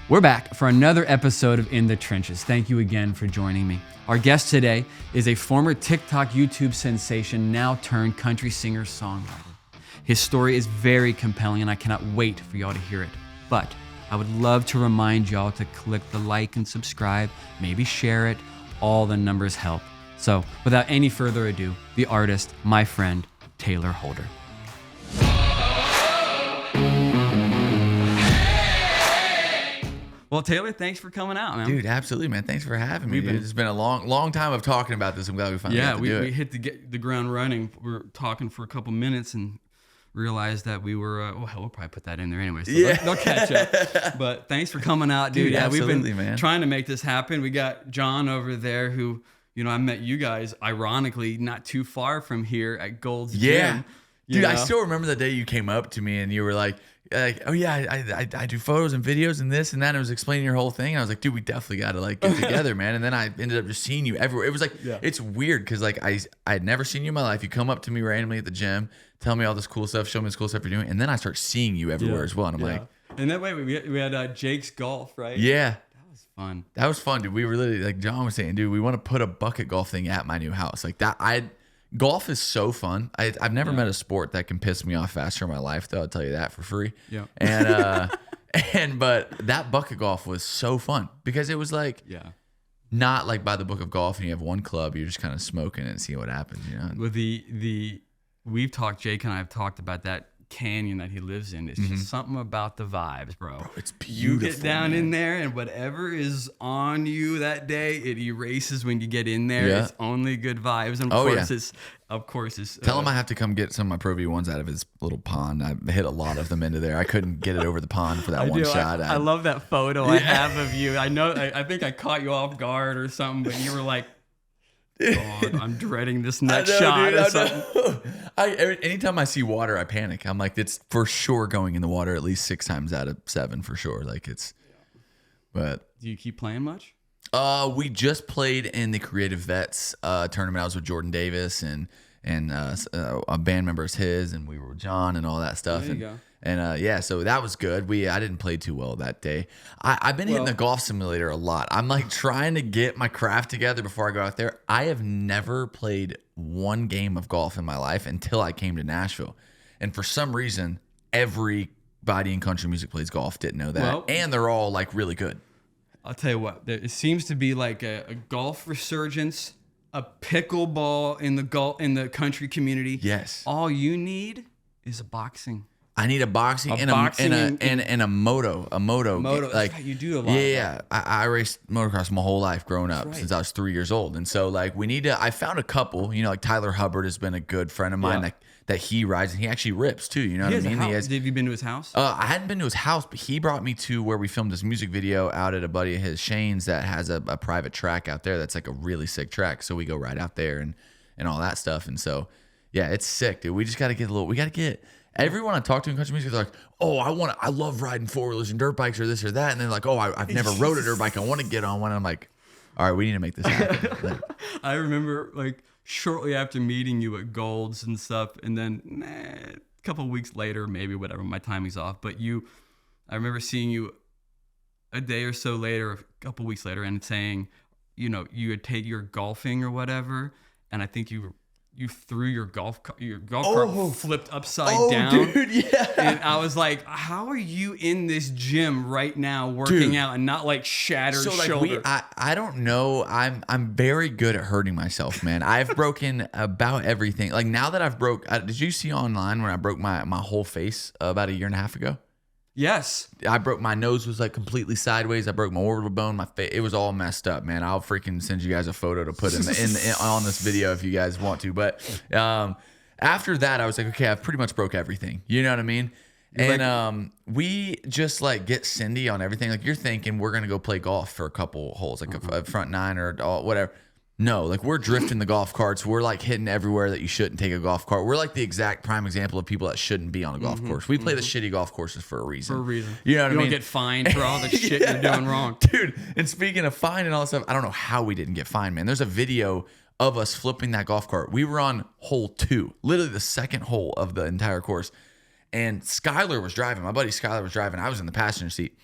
We're back for another episode of In the Trenches. Thank you again for joining me. Our guest today is a former TikTok YouTube sensation, now turned country singer-songwriter. His story is very compelling and I cannot wait for y'all to hear it. But I would love to remind y'all to click the like and subscribe, maybe share it. All the numbers help. So without any further ado, the artist, my friend, Tayler Holder. Well, Tayler, thanks for coming out, man. Dude, absolutely, man. Thanks for having me. It's been a long time of talking about this. I'm glad we finally got to do it. We hit the ground running. We were talking for a couple minutes and realized that we were, we'll probably put that in there anyway, so they'll catch up. But thanks for coming out, dude. Yeah, absolutely, we've been trying to make this happen. We got John over there who, I met you guys, ironically, not too far from here at Gold's Gym. Dude, I still remember the day you came up to me and you were like, oh yeah, I do photos and videos and this and that. And I was explaining your whole thing. And I was like, dude, we definitely got to get together, man. And then I ended up just seeing you everywhere. It was like, it's weird because I had never seen you in my life. You come up to me randomly at the gym, tell me all this cool stuff, show me this cool stuff you're doing. And then I start seeing you everywhere as well. And I'm like. And that way we had Jake's golf, right? Yeah. Fun. That was fun, dude. We were literally, like John was saying, dude, we want to put a bucket golf thing at my new house. Like that, golf is so fun. I've never met a sport that can piss me off faster in my life, though. I'll tell you that for free. Yeah. But that bucket golf was so fun because it was not like by the book of golf and you have one club, you're just kind of smoking and seeing what happens, Well, Jake and I have talked about that canyon that he lives in. It's just something about the vibes, bro. It's beautiful. You get down in there and whatever is on you that day, it erases when you get in there. It's only good vibes. And of course it's tell him I have to come get some of my Pro V1s out of his little pond. I hit a lot of them into there. I couldn't get it over the pond for that one shot. I love that photo I have of you. I know I think I caught you off guard or something, but you were like, God, I'm dreading this next shot or something. Anytime I see water, I panic. I'm like, it's for sure going in the water at least 6 times out of 7 for sure. But do you keep playing much? We just played in the Creative Vets tournament. I was with Jordan Davis and a band member is his, and we were with John and all that stuff. There you go. And so that was good. I didn't play too well that day. I've been hitting the golf simulator a lot. I'm trying to get my craft together before I go out there. I have never played one game of golf in my life until I came to Nashville. And for some reason, everybody in country music plays golf. Didn't know that. And they're all really good. I'll tell you what, it seems to be like a golf resurgence, a pickleball in the country community. Yes. All you need is a boxing. I need a boxing and a moto. Moto, that's right, you do a lot. Yeah. I raced motocross my whole life growing up since I was 3 years old. And so we need to, I found a couple, like Tyler Hubbard has been a good friend of mine that he rides and he actually rips too. You know what I mean? Have you been to his house? I hadn't been to his house, but he brought me to where we filmed this music video out at a buddy of his, Shane's, that has a private track out there. That's a really sick track. So we go right out there and all that stuff. And so, yeah, it's sick, dude. We just got to get everyone I talk to in country music, they're like, oh, I love riding 4-wheelers and dirt bikes or this or that. And they're like, oh, I've never rode a dirt bike. I want to get on one. And I'm like, all right, we need to make this happen. I remember shortly after meeting you at Gold's and stuff. And then a couple of weeks later, maybe whatever, my timing's off. But I remember seeing you a day or so later, a couple of weeks later, and saying, you would take your golfing or whatever. And I think you threw your golf cart flipped upside down. Dude, yeah. And I was like, how are you in this gym right now working out and not shattered shoulder? I don't know. I'm very good at hurting myself, man. I've broken about everything. Now that I've did you see online when I broke my whole face about 1.5 years ago? Yes. I broke my nose was completely sideways. I broke my orbital bone. My face, it was all messed up, man. I'll freaking send you guys a photo to put in on this video if you guys want to. But after that, I was like, okay, I've pretty much broke everything. You know what I mean? And we just get Cindy on everything. You're thinking we're gonna go play golf for a couple holes, a front 9 or whatever. No, we're drifting the golf carts. We're hitting everywhere that you shouldn't take a golf cart. We're the exact prime example of people that shouldn't be on a golf course. We play the shitty golf courses for a reason. You know what I mean? You don't get fined for all the shit you're doing wrong. Dude, and speaking of fine and all that stuff, I don't know how we didn't get fined, man. There's a video of us flipping that golf cart. We were on hole 2, literally the second hole of the entire course. And Skyler was driving. My buddy Skyler was driving. I was in the passenger seat.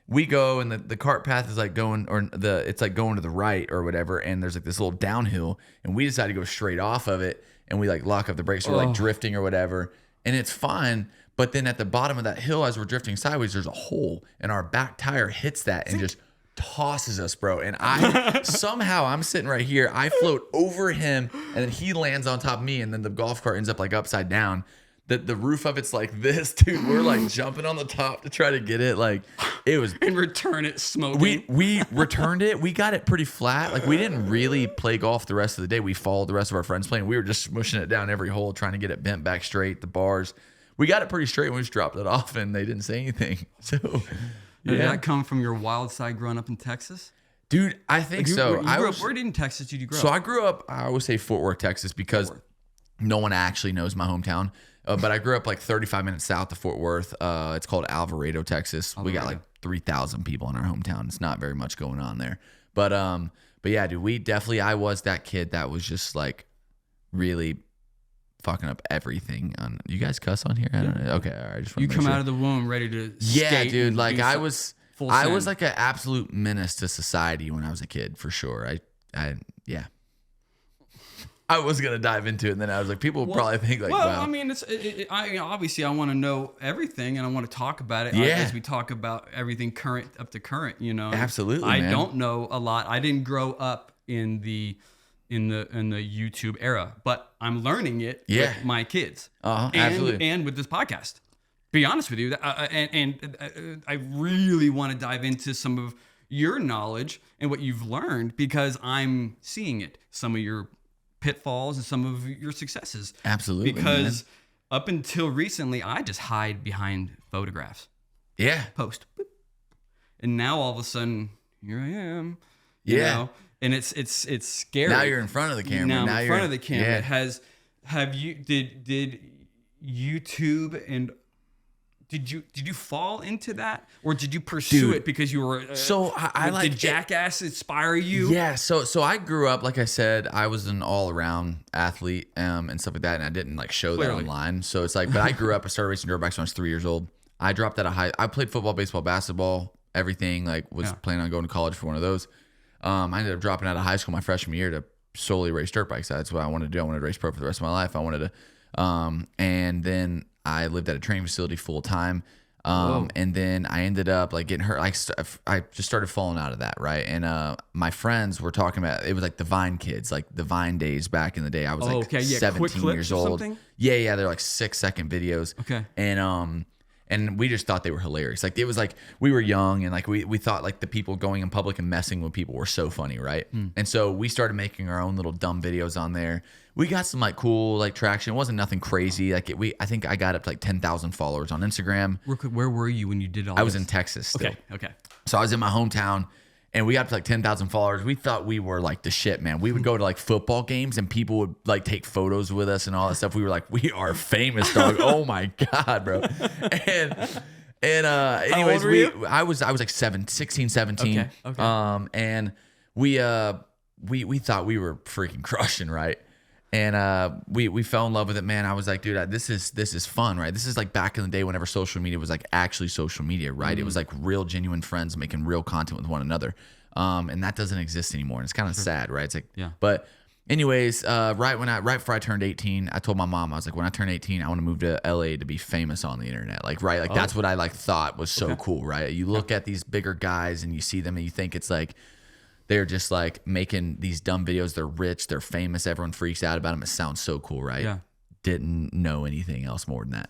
we go and the cart path is like going, or it's like going to the right or whatever. And there's like this little downhill, and we decide to go straight off of it, and we like lock up the brakes. So we're like drifting or whatever, and it's fine. But then at the bottom of that hill, as we're drifting sideways, there's a hole, and our back tire hits that and just tosses us, bro. And I somehow, I'm sitting right here, I float over him, and then he lands on top of me, and then the golf cart ends up like upside down. The roof of it's like this, dude. We're like jumping on the top to try to get it. Like it was. And return it smoking. We returned it. We got it pretty flat. Like we didn't really play golf the rest of the day. We followed the rest of our friends playing. We were just smushing it down every hole, trying to get it bent back straight. The bars. We got it pretty straight when we just dropped it off, and they didn't say anything. So, yeah. Did that come from your wild side growing up in Texas? Dude, I think so. Where in Texas did you grow up? So I grew up, I always say Fort Worth, Texas, because no one actually knows my hometown. But I grew up like 35 minutes south of Fort Worth. It's called Alvarado, Texas. We got like 3,000 people in our hometown. It's not very much going on there. But yeah, dude, I was that kid that was just like really fucking up everything. You guys cuss on here? I don't know. Okay, all right. Just you come out of the womb ready to skate, dude. Like I was like an absolute menace to society when I was a kid, for sure. Yeah. I was gonna dive into it, and then I was like, people would probably think like, wow. I mean, obviously I want to know everything, and I want to talk about it as we talk about everything current up to current. You know, absolutely. I don't know a lot. I didn't grow up in the YouTube era, but I'm learning it with my kids. Absolutely. And with this podcast. Be honest with you, and I really want to dive into some of your knowledge and what you've learned, because I'm seeing it. Some of your pitfalls and some of your successes. Absolutely. Because up until recently, I just hide behind photographs. Yeah. Post. Boop. And now all of a sudden, here I am. Yeah. You know? And it's scary. Now you're in front of the camera. Now I'm in front of the camera. Yeah. Did YouTube and did you fall into that, or did you pursue it because you were did Jackass inspire you? Yeah, so I grew up, like I said, I was an all around athlete and stuff like that, and I didn't like show that online. So it's like, but I grew up. I started racing dirt bikes when I was 3 years old. I dropped out of I played football, baseball, basketball, everything. Like was planning on going to college for one of those. I ended up dropping out of high school my freshman year to solely race dirt bikes. That's what I wanted to do. I wanted to race pro for the rest of my life. I wanted to, and then I lived at a training facility full time. And then I ended up like getting hurt. I just started falling out of that. Right. And, my friends were talking about, it was like the Vine kids, like the Vine days back in the day. I was 17 years old. Yeah. They're like 6-second videos. Okay. And we just thought they were hilarious. Like it was like we were young, and like we thought like the people going in public and messing with people were so funny, right? And so we started making our own little dumb videos on there. We got some like cool like traction. It wasn't nothing crazy. Like I think I got up to like 10,000 followers on Instagram. Where were you when you did all this? I was in Texas still. Okay. So I was in my hometown, and we got up to like 10,000 followers. We thought we were like the shit, man. We would go to like football games, and people would like take photos with us and all that stuff. We were like, we are famous, dog. Oh my God, bro. And anyways, I was like 16, 17. Okay. And we thought we were freaking crushing, right? And we fell in love with it, man. I was like, dude, this is fun, right? This is like back in the day whenever social media was like actually social media, right? It was like real genuine friends making real content with one another. And that doesn't exist anymore. And it's kind of sad, right? It's like, but anyways, right before I turned 18, I told my mom, I was like, when I turn 18, I want to move to LA to be famous on the internet. Like, right. Like that's what I like thought was so cool, right? You look at these bigger guys and you see them and you think it's like, they're just like making these dumb videos. They're rich. They're famous. Everyone freaks out about them. It sounds so cool, right? Yeah. Didn't know anything else more than that.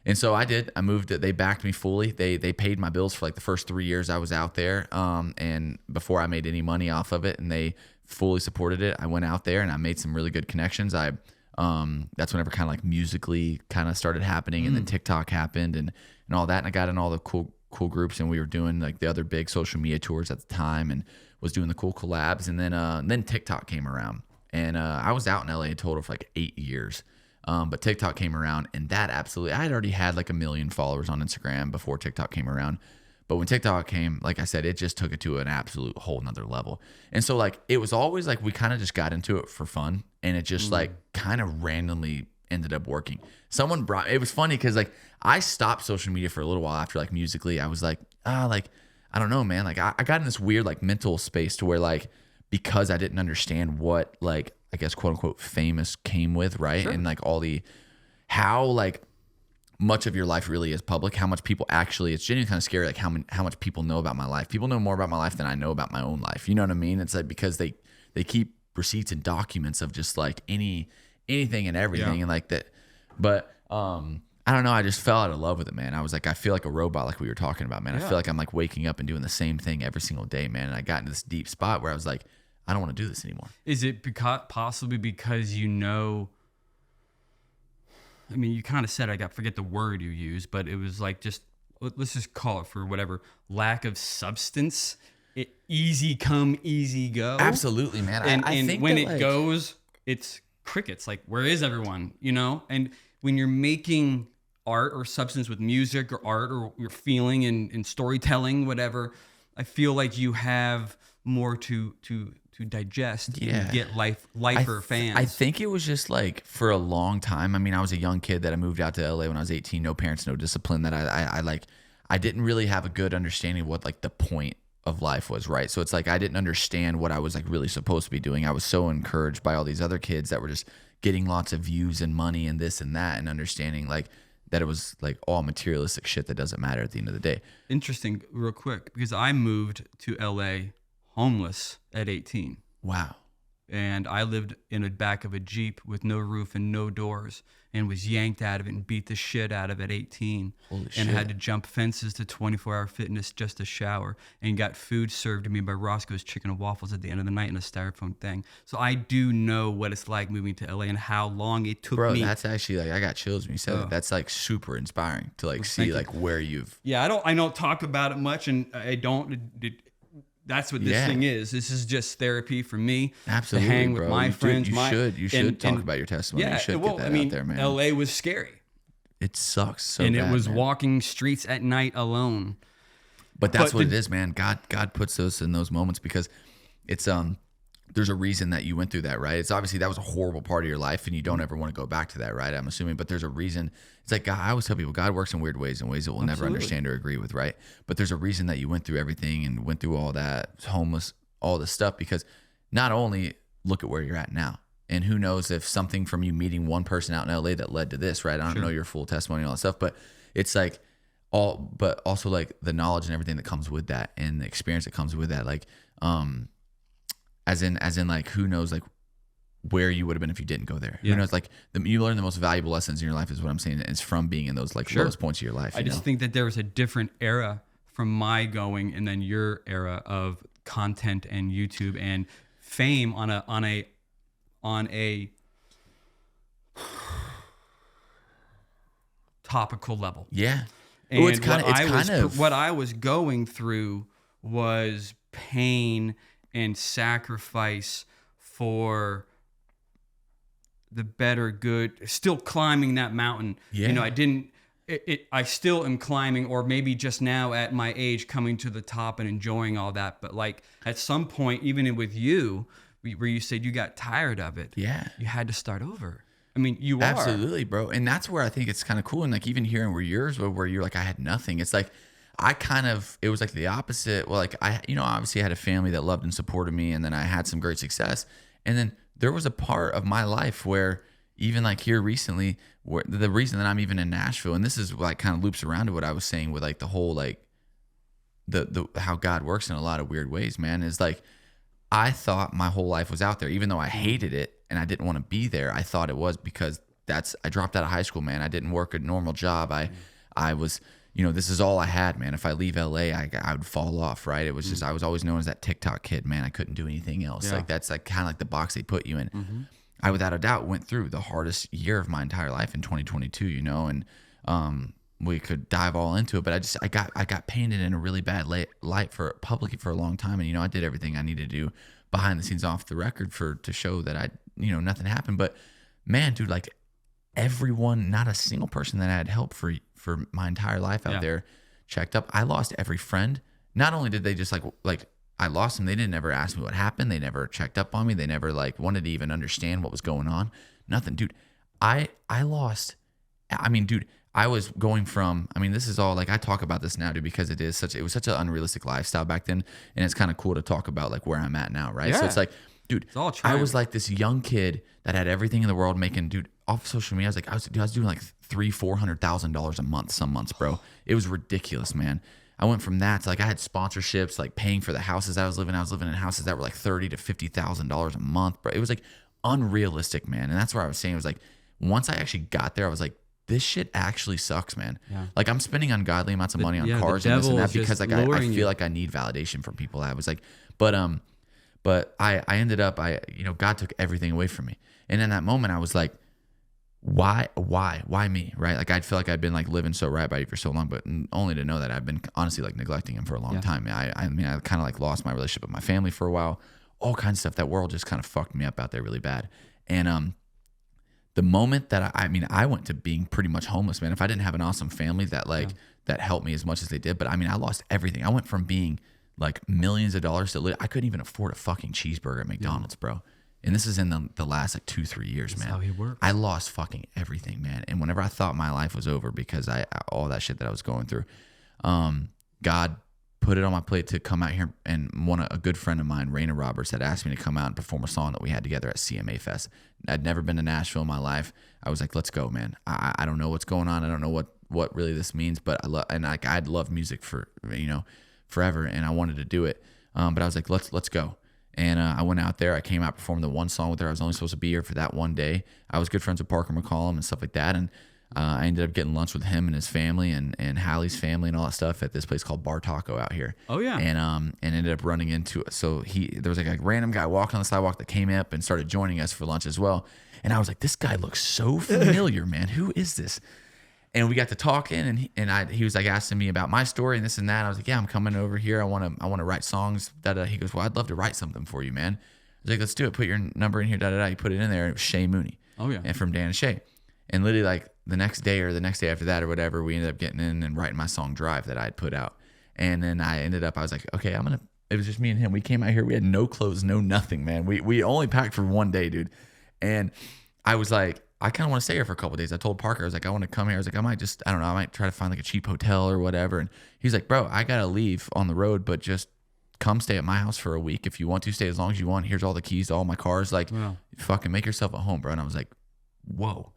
And so I did. I moved it. They backed me fully. They paid my bills for like the first 3 years I was out there. And before I made any money off of it, and they fully supported it. I went out there and I made some really good connections. That's whenever kind of like musically kind of started happening, and then TikTok happened and all that. And I got in all the cool groups, and we were doing like the other big social media tours at the time, and was doing the cool collabs. And then TikTok came around, and I was out in LA in total for like 8 years. But TikTok came around, and that absolutely, I had already had like 1 million followers on Instagram before TikTok came around. But when TikTok came, like I said, it just took it to an absolute whole nother level. And so like, it was always like, we kind of just got into it for fun, and it just like kind of randomly ended up working. It was funny because like I stopped social media for a little while after like Musically. I was like, I don't know, man. Like I got in this weird like mental space to where like, because I didn't understand what like, I guess quote unquote famous came with, right? Sure. And like how like much of your life really is public, how much people actually, it's genuinely kind of scary, like how much people know about my life. People know more about my life than I know about my own life. You know what I mean? It's like, because they keep receipts and documents of just like anything and everything and like that. But I don't know. I just fell out of love with it, man. I was like, I feel like a robot, like we were talking about, man. I feel like I'm like waking up and doing the same thing every single day, man. And I got into this deep spot where I was like, I don't want to do this anymore. Is it possibly because you know? I mean, you kind of said, I forget the word you used, but it was like just, let's just call it for whatever, lack of substance. Easy come, easy go. Absolutely, man. And I think when that, it like, goes, it's crickets. Like, where is everyone? You know? And when you're making art or substance with music or art or you're feeling and storytelling, whatever, I feel like you have more to digest and get lifer fans. I think it was just like for a long time. I mean, I was a young kid that I moved out to LA when I was 18, no parents, no discipline, that I didn't really have a good understanding of what like the point of life was, right? So it's like I didn't understand what I was like really supposed to be doing. I was so encouraged by all these other kids that were just getting lots of views and money and this and that, and understanding like that it was like all materialistic shit that doesn't matter at the end of the day. Interesting, real quick, because I moved to LA homeless at 18. Wow. And I lived in the back of a Jeep with no roof and no doors, and was yanked out of it and beat the shit out of it at 18. Holy and shit. Had to jump fences to 24-hour fitness just to shower, and got food served to me by Roscoe's Chicken and Waffles at the end of the night in a styrofoam thing. So I do know what it's like moving to LA and how long it took me. Bro, that's actually like, I got chills when you said that. That's like super inspiring to like see like where you've. Yeah, I don't talk about it much, and I don't. That's what this thing is. This is just therapy for me. Absolutely, to hang bro. with my friends. You should talk about your testimony. Yeah, you should get that out there, man. LA was scary. It sucks so and bad, it was man. walking streets at night alone. But that's what it is, man. God puts those in those moments because it's there's a reason that you went through that, right? It's obviously that was a horrible part of your life and you don't ever want to go back to that, right? I'm assuming, but there's a reason. It's like, I always tell people, God works in weird ways, in ways that we'll never understand or agree with, right? But there's a reason that you went through everything and went through all that, homeless, all this stuff, because not only look at where you're at now, and who knows if something from you meeting one person out in LA that led to this, right? I don't know your full testimony and all that stuff, but it's like but also like the knowledge and everything that comes with that and the experience that comes with that, like, as in like, who knows like where you would have been if you didn't go there. Who knows, like you learn the most valuable lessons in your life is what I'm saying. It's from being in those like lowest points of your life. I just think that there was a different era from my going and then your era of content and YouTube and fame on a topical level. Yeah. And Well, what I was going through was pain and sacrifice for the better good, still climbing that mountain. Yeah. You know, I still am climbing, or maybe just now at my age coming to the top and enjoying all that. But like at some point, even with you, where you said you got tired of it. Yeah. You had to start over. I mean, you are. Absolutely, bro. And that's where I think it's kind of cool. And like even hearing where yours were, where you're like, I had nothing. It's like, it was like the opposite. Well, like obviously I had a family that loved and supported me, and then I had some great success. And then there was a part of my life where even like here recently, where the reason that I'm even in Nashville, and this is like kind of loops around to what I was saying with like the whole like the how God works in a lot of weird ways, man, is like I thought my whole life was out there, even though I hated it and I didn't want to be there. I thought it was because I dropped out of high school, man. I didn't work a normal job. I was, this is all I had, man. If I leave LA, I would fall off, right? It was just, I was always known as that TikTok kid, man. I couldn't do anything else. Yeah. Like that's like kind of like the box they put you in. I, without a doubt, went through the hardest year of my entire life in 2022, and we could dive all into it, but I got painted in a really bad light publicly for a long time. And, I did everything I needed to do behind the scenes off the record to show that nothing happened. But man, dude, like everyone, not a single person that I had help for my entire life out there checked up. I lost every friend. Not only did they just like I lost them, they didn't ever ask me what happened. They never checked up on me. They never like wanted to even understand what was going on. Nothing, dude. I lost. I mean, dude, I was going from, I mean, this is all like, I talk about this now, dude, because it was such an unrealistic lifestyle back then. And it's kind of cool to talk about like where I'm at now. Right. So Yeah. it's like, dude, It's all I was like this young kid that had everything in the world making, dude, off social media. I was doing like $300,000-$400,000 a month, some months, bro. It was ridiculous, man. I went from that to like, I had sponsorships, like paying for the houses I was living in houses that were like $30,000 to $50,000 a month, bro. It was like unrealistic, man. And that's where I was saying, it was like, once I actually got there, I was like, this shit actually sucks, man. Yeah. Like I'm spending ungodly amounts of money on cars and this and that because like I feel like I need validation from people. I was like, but I ended up, God took everything away from me. And in that moment I was like, why me? Right? Like I'd feel like I'd been like living so right by you for so long, but only to know that I've been honestly like neglecting him for a long time. I mean, I kind of like lost my relationship with my family for a while, all kinds of stuff. That world just kind of fucked me up out there really bad. And, the moment that I went to being pretty much homeless, man. If I didn't have an awesome family that that helped me as much as they did, but I mean, I lost everything. I went from being like millions of dollars to I couldn't even afford a fucking cheeseburger at McDonald's, bro. And this is in the last like 2-3 years, man. That's how he works. I lost fucking everything, man. And whenever I thought my life was over because all that shit that I was going through, God put it on my plate to come out here, and a good friend of mine, Raina Roberts, had asked me to come out and perform a song that we had together at CMA Fest. I'd never been to Nashville in my life. I was like, let's go, man. I don't know what's going on. I don't know what really this means, but I'd loved music for, forever, and I wanted to do it. But I was like, let's go. And I went out there. I came out, performed the one song with her. I was only supposed to be here for that one day. I was good friends with Parker McCollum and stuff like that. And I ended up getting lunch with him and his family and Hallie's family and all that stuff at this place called Bar Taco out here. Oh yeah. And ended up running into it. So there was like a random guy walking on the sidewalk that came up and started joining us for lunch as well. And I was like, this guy looks so familiar, man. Who is this? And we got to talking, and he was like asking me about my story and this and that. I was like, yeah, I'm coming over here. I want to write songs. He goes, well, I'd love to write something for you, man. I was like, let's do it. Put your number in here. He put it in there. And it was Shay Mooney. Oh yeah. And from Dan and Shay. And literally like the next day or the next day after that or whatever, we ended up getting in and writing my song Drive that I had put out. And then I was like, okay, it was just me and him. We came out here. We had no clothes, no nothing, man. We only packed for one day, dude. And I was like, I kind of want to stay here for a couple of days. I told Parker, I was like, I want to come here. I was like, I might try to find like a cheap hotel or whatever. And he's like, bro, I got to leave on the road, but just come stay at my house for a week. If you want to stay as long as you want, here's all the keys to all my cars. Like, fucking make yourself at home, bro. And I was like, whoa.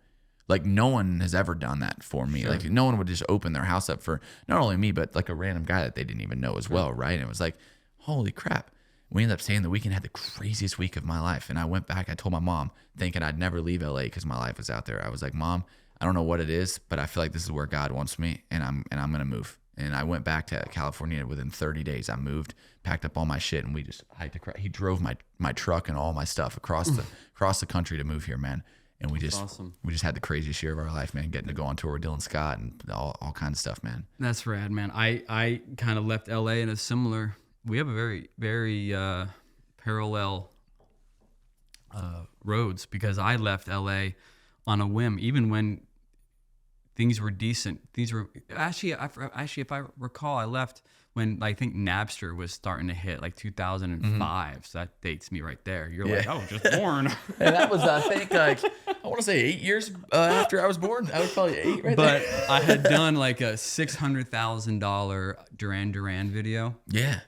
Like, no one has ever done that for me. Sure. Like, no one would just open their house up for not only me, but like a random guy that they didn't even know as well, right? And it was like, holy crap. We ended up staying the weekend, had the craziest week of my life. And I went back, I told my mom, thinking I'd never leave LA because my life was out there. I was like, Mom, I don't know what it is, but I feel like this is where God wants me, and I'm gonna move. And I went back to California within 30 days. I moved, packed up all my shit, and he drove my truck and all my stuff across the country to move here, man. And we just had the craziest year of our life, man, getting to go on tour with Dylan Scott and all kinds of stuff, man. That's rad, man. I kind of left LA in a similar, we have a very, very parallel roads, because I left LA on a whim, even when things were decent. Things were actually, if I recall, I left when I think Napster was starting to hit, like 2005. So that dates me right there. You're like, I was just born. And that was, I think, like, I want to say 8 years after I was born. I was probably 8 right there. But I had done like a $600,000 Duran Duran video. Yeah.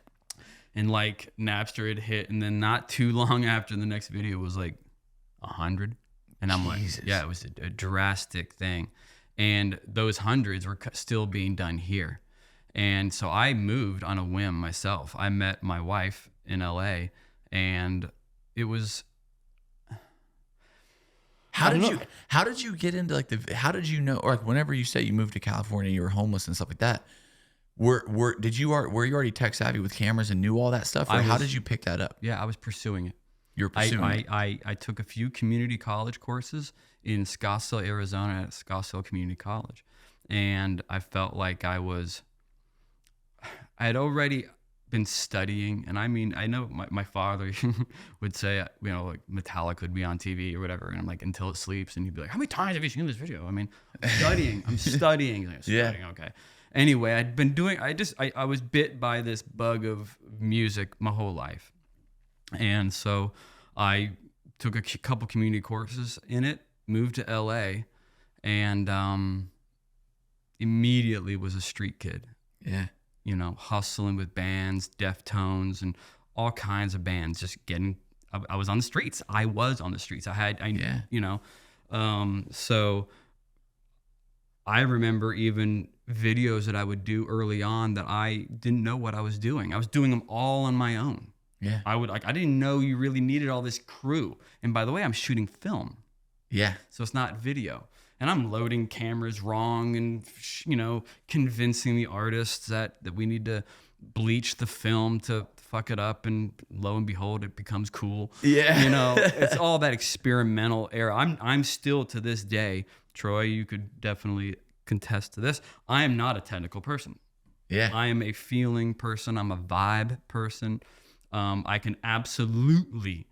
And like Napster had hit, and then not too long after, the next video was like 100. And I'm Jesus. like, yeah, it was a drastic thing. And those hundreds were still being done here. And so I moved on a whim myself. I met my wife in LA, and it was. How did you get into like how did you know, or like whenever you say you moved to California, you were homeless and stuff like that? Were you already tech savvy with cameras and knew all that stuff, or how did you pick that up? Yeah, I was pursuing it. You're pursuing it. I took a few community college courses in Scottsdale, Arizona, at Scottsdale Community College, and I felt like I had already been studying, and I mean, I know my father would say, like Metallica would be on TV or whatever, and I'm like, until it sleeps, and he'd be like, how many times have you seen this video? I mean, I'm studying. Yeah. Okay. Anyway, I'd been doing, I was bit by this bug of music my whole life. And so I took a couple community courses in it, moved to LA, and immediately was a street kid. Yeah. You know, hustling with bands, Deftones, and all kinds of bands. Just getting, I was on the streets. I was on the streets. You know, so I remember even videos that I would do early on that I didn't know what I was doing. I was doing them all on my own. Yeah. I didn't know you really needed all this crew. And by the way, I'm shooting film. Yeah. So it's not video. And I'm loading cameras wrong and, you know, convincing the artists that we need to bleach the film to fuck it up. And lo and behold, it becomes cool. Yeah. You know, it's all that experimental era. I'm still to this day, Troy, you could definitely contest to this. I am not a technical person. Yeah. I am a feeling person. I'm a vibe person. I can absolutely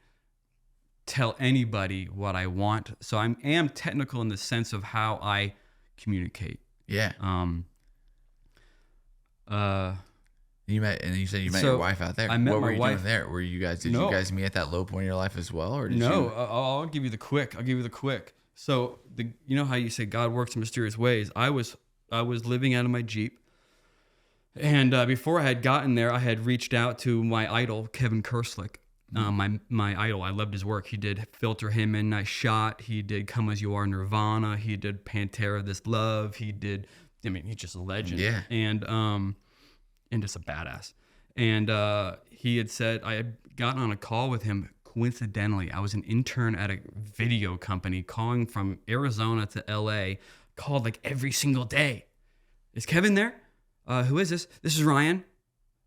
tell anybody what I want. So I am technical in the sense of how I communicate. Yeah. You said you met your wife out there. I met what my were you wife doing there? Did you guys meet at that low point in your life as well, or did no? you? I'll give you the quick. So you know how you say God works in mysterious ways. I was living out of my Jeep, and before I had gotten there, I had reached out to my idol Kevin Kerslick. My idol. I loved his work. He did Filter Him in Nice Shot. He did Come As You Are Nirvana. He did Pantera This Love. He did. I mean, he's just a legend. Yeah. And just a badass. And he had said I had gotten on a call with him. Coincidentally, I was an intern at a video company calling from Arizona to LA. Called like every single day. Is Kevin there? Who is this? This is Ryan.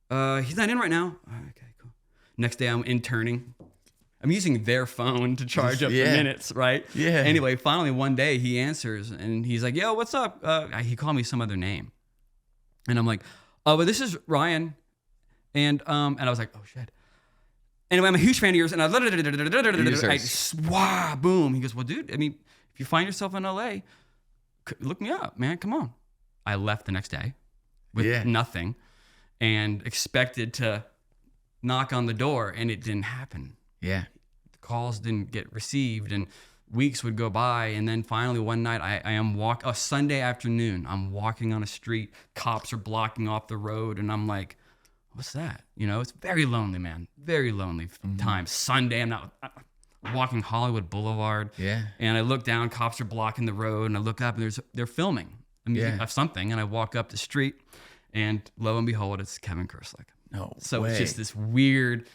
He's not in right now. Okay. Next day I'm interning. I'm using their phone to charge up the minutes, right? Yeah. Anyway, finally one day he answers and he's like, yo, what's up? He called me some other name. And I'm like, but this is Ryan. And I was like, oh shit. Anyway, I'm a huge fan of yours. And boom. He goes, well, dude, I mean, if you find yourself in LA, look me up, man. Come on. I left the next day with nothing and expected to knock on the door, and it didn't happen. Yeah. The calls didn't get received, and weeks would go by, and then finally one night I am a Sunday afternoon, I'm walking on a street, cops are blocking off the road, and I'm like, what's that? You know, it's very lonely, man. Very lonely time. Sunday, I'm walking Hollywood Boulevard. Yeah. And I look down, cops are blocking the road, and I look up, and they're filming of something, and I walk up the street, and lo and behold, it's Kevin Kerslick. No So way. it's just this weird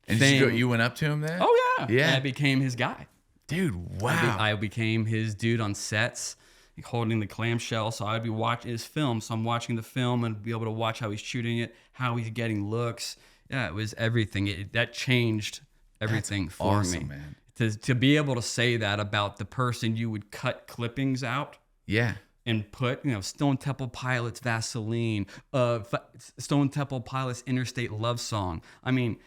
thing. You went up to him then? Oh yeah. Yeah. And I became his guy. Dude, wow. I became his dude on sets, holding the clamshell. So I'd be watching his film. So I'm watching the film and be able to watch how he's shooting it, how he's getting looks. Yeah, it was everything. That changed everything for me. Man. To be able to say that about the person you would cut clippings out. Yeah. And put, Stone Temple Pilots Vaseline, Stone Temple Pilots Interstate Love Song. I mean,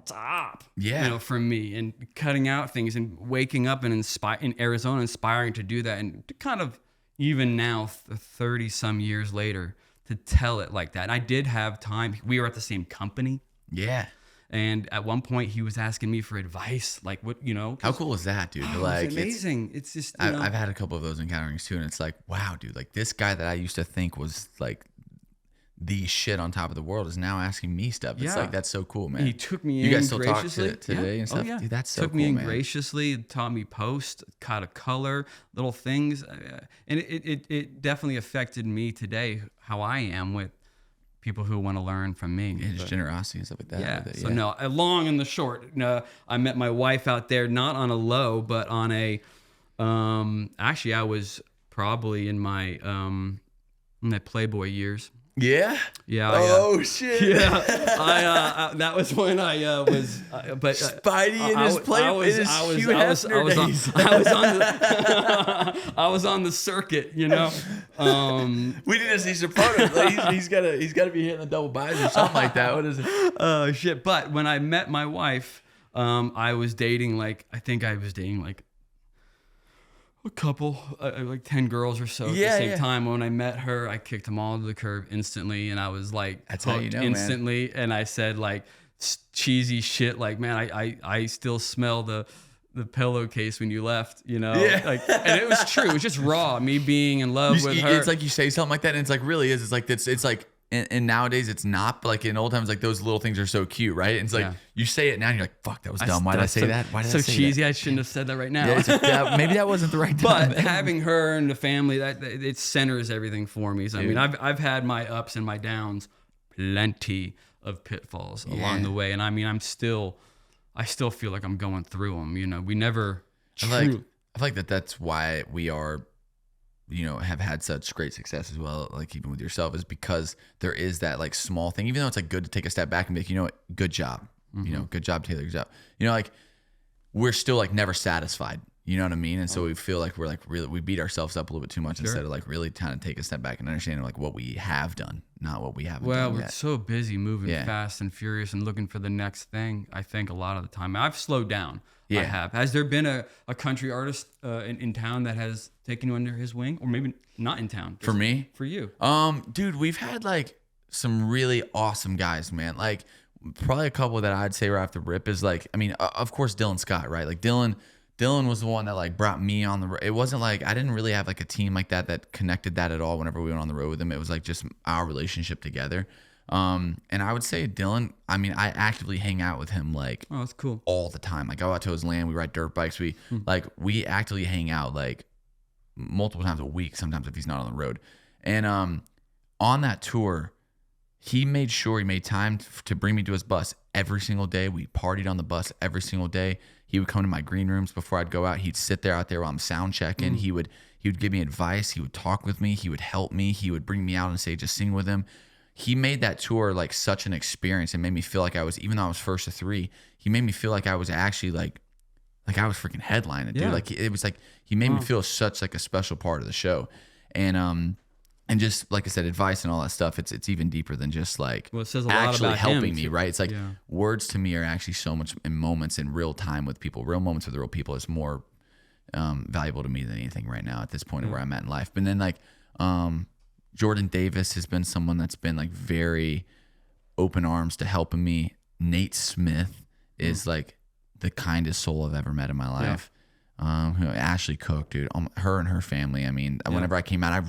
top. Yeah. For me, and cutting out things and waking up and in Arizona, inspiring to do that, and to kind of even now, 30 some years later, to tell it like that. And I did have time. We were at the same company. Yeah. And at one point, he was asking me for advice, like what, How cool is that, dude? Like, it's amazing. It's just, I've had a couple of those encounterings too, and it's like, wow, dude, like this guy that I used to think was like the shit on top of the world is now asking me stuff. It's like, that's so cool, man. He took me in. You guys still graciously. talk today and stuff? Oh, yeah. Dude, that's so took cool, me in man. graciously, taught me post, cut a color, little things. And it definitely affected me today, how I am with people who want to learn from me. Yeah, just generosity and stuff like that. Yeah. So no, long and the short, I met my wife out there, not on a low, but on a, actually I was probably in my Playboy years. Yeah. Yeah. Oh shit. Yeah. That was when I was. But Spidey in his Playboy. I was on the circuit. We need to see some photos. Like, he's got to be hitting the double buys or something like that. What is it? Oh shit! But when I met my wife, I was dating a couple, like 10 girls or so at the same time. When I met her, I kicked them all to the curb instantly, and I was like, that's how you know, instantly. Man. And I said like cheesy shit, like, man, I still smell the the pillowcase when you left, you know? Yeah. Like, and it was true. It was just raw. Me being in love with her. It's like you say something like that, and it's like really is. It's like it's like, and nowadays it's not. But like in old times, like those little things are so cute, right? And it's like you say it now, and you're like, "Fuck, that was dumb. Why did I say that? Why did I say cheesy? that? I shouldn't have said that right now." Yeah, it's like, maybe that wasn't the right time. But having her and the family, that it centers everything for me. So I mean, I've had my ups and my downs, plenty of pitfalls along the way, and I mean, I still feel like I'm going through them. You know, we never. I feel like that's why we are, you know, have had such great success as well. Like even with yourself, is because there is that like small thing. Even though it's like good to take a step back and be like, you know what, good job. You know, good job, Tayler. Good job. You know, like we're still like never satisfied. You know what I mean? And so we feel like we're like really, we beat ourselves up a little bit too much instead of like really trying to take a step back and understand like what we have done, not what we haven't done Well, we're yet. so busy moving fast and furious and looking for the next thing. I think a lot of the time I've slowed down. Yeah. I have. Has there been a country artist in town that has taken you under his wing, or maybe not in town? For me? For you? Dude, we've had like some really awesome guys, man. Like probably a couple that I'd say right off the rip is like, I mean, of course, Dylan Scott, right? Like Dylan was the one that like brought me on the road. It wasn't like, I didn't really have like a team like that connected that at all whenever we went on the road with him. It was like just our relationship together. And I would say Dylan, I mean, I actively hang out with him like that's cool. all the time. Like go out to his land, we ride dirt bikes. We actively hang out like multiple times a week, sometimes if he's not on the road. And on that tour, he made sure he made time to bring me to his bus every single day. We partied on the bus every single day. He would come to my green rooms before I'd go out. He'd sit there out there while I'm sound checking. He would give me advice. He would talk with me. He would help me. He would bring me out and say, just sing with him. He made that tour like such an experience and made me feel like I was, even though I was first of three, he made me feel like I was actually like I was freaking headlining, dude. Like it was like he made me feel such like a special part of the show. And just like I said, advice and all that stuff, it's even deeper than just like it says a lot actually about helping him, me, right? It's like words to me are actually so much in moments in real time with people. Real moments with real people is more valuable to me than anything right now at this point of where I'm at in life. But then like Jordan Davis has been someone that's been like very open arms to helping me. Nate Smith is like the kindest soul I've ever met in my life. Ashley Cook, dude, her and her family. I mean, whenever I came out,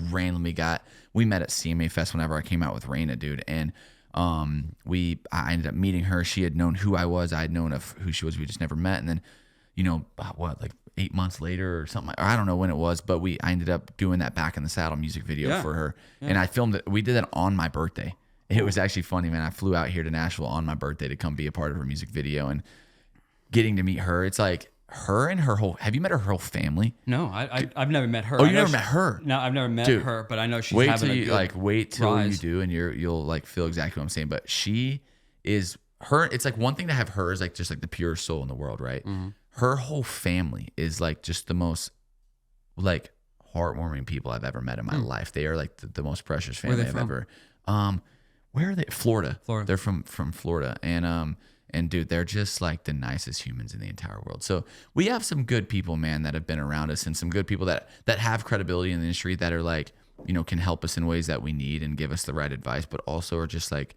we met at CMA Fest whenever I came out with Raina, dude. And I ended up meeting her. She had known who I was. I had known of who she was. We just never met. And then, you know, like 8 months later or something, or I don't know when it was, but I ended up doing that Back in the Saddle music video for her. And I filmed it. We did that on my birthday. It was actually funny, man. I flew out here to Nashville on my birthday to come be a part of her music video, and getting to meet her. It's like her and her whole. Have you met her whole family? No, I've never met her. Oh, you never met her? No, I've never met her, but I know she's wait having till a you good like wait till rise. you do, and you'll like feel exactly what I'm saying. But she is her. It's like one thing to have her is like just like the purest soul in the world, right? Her whole family is like just the most like heartwarming people I've ever met in my life. They are like the most precious family I've ever. Where are they? Florida. They're from Florida, and dude, they're just like the nicest humans in the entire world. So we have some good people, man, that have been around us, and some good people that have credibility in the industry that are like, you know, can help us in ways that we need and give us the right advice, but also are just like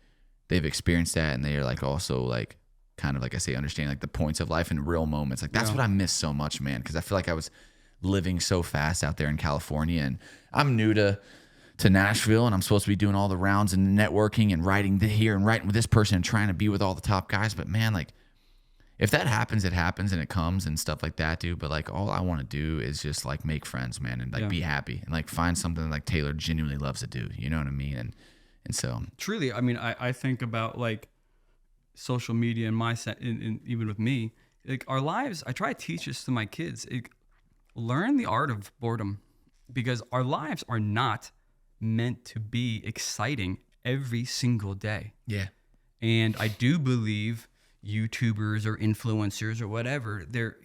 they've experienced that, and they are like also like kind of like I say, understanding like the points of life in real moments. Like that's what I miss so much, man, because I feel like I was living so fast out there in California, and I'm new to Nashville, and I'm supposed to be doing all the rounds and networking and writing here and writing with this person and trying to be with all the top guys. But man, like if that happens, it happens and it comes and stuff like that, dude. But like all I want to do is just like make friends, man, and like be happy and like find something like Tayler genuinely loves to do. You know what I mean? And so truly, I mean, I think about like social media and and even with me, like our lives. I try to teach this to my kids. Learn the art of boredom, because our lives are not meant to be exciting every single day. Yeah. And I do believe YouTubers or influencers or whatever, they're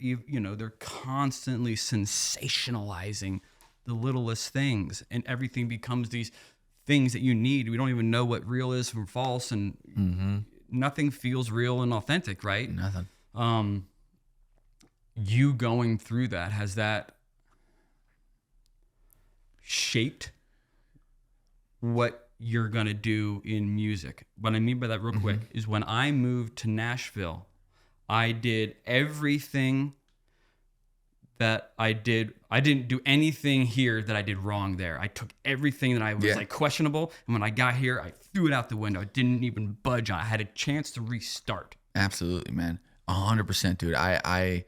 constantly sensationalizing the littlest things, and everything becomes these things that you need. We don't even know what real is from false, and nothing feels real and authentic, right? Nothing. You going through that, has that shaped what you're going to do in music? What I mean by that real quick is when I moved to Nashville, I did everything that I didn't do anything here that I did wrong there. I took everything that I was like questionable, and when I got here, I threw it out the window. I didn't even budge on it. I had a chance to restart. Absolutely, man. 100%, dude. I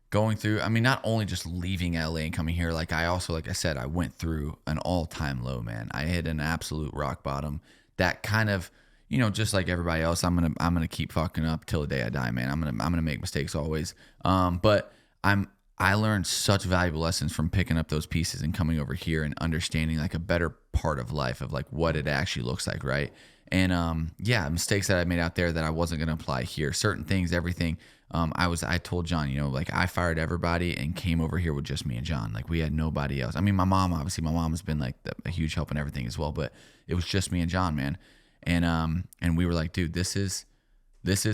going through, I mean, not only just leaving LA and coming here, like I also, like I said, I went through an all-time low, man. I hit an absolute rock bottom that kind of, you know, just like everybody else, I'm gonna keep fucking up till the day I die, man. I'm gonna make mistakes always. But I learned such valuable lessons from picking up those pieces and coming over here and understanding like a better part of life of like what it actually looks like, right? And mistakes that I made out there that I wasn't gonna apply here. Certain things, everything. I told John, you know, like I fired everybody and came over here with just me and John. Like we had nobody else. I mean, my mom has been like a huge help in everything as well, but it was just me and John, man. And we were like, dude, this is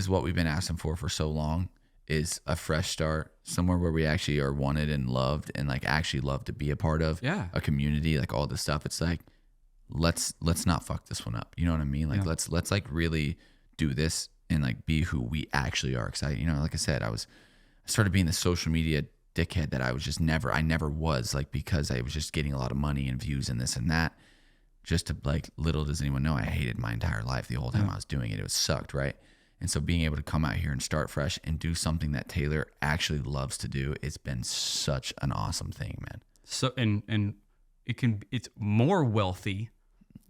what we've been asking for so long, is a fresh start, somewhere where we actually are wanted and loved and like actually love to be a part of a community, like all this stuff. It's like, let's not fuck this one up. You know what I mean? Like let's like really do this and like be who we actually are. Cause you know, like I said, I started being the social media dickhead that I never was, like, because I was just getting a lot of money and views and this and that. Just to like, little does anyone know, I hated my entire life the whole time I was doing it. It was sucked, right? And so being able to come out here and start fresh and do something that Tayler actually loves to do, it's been such an awesome thing, man. So and it's more wealthy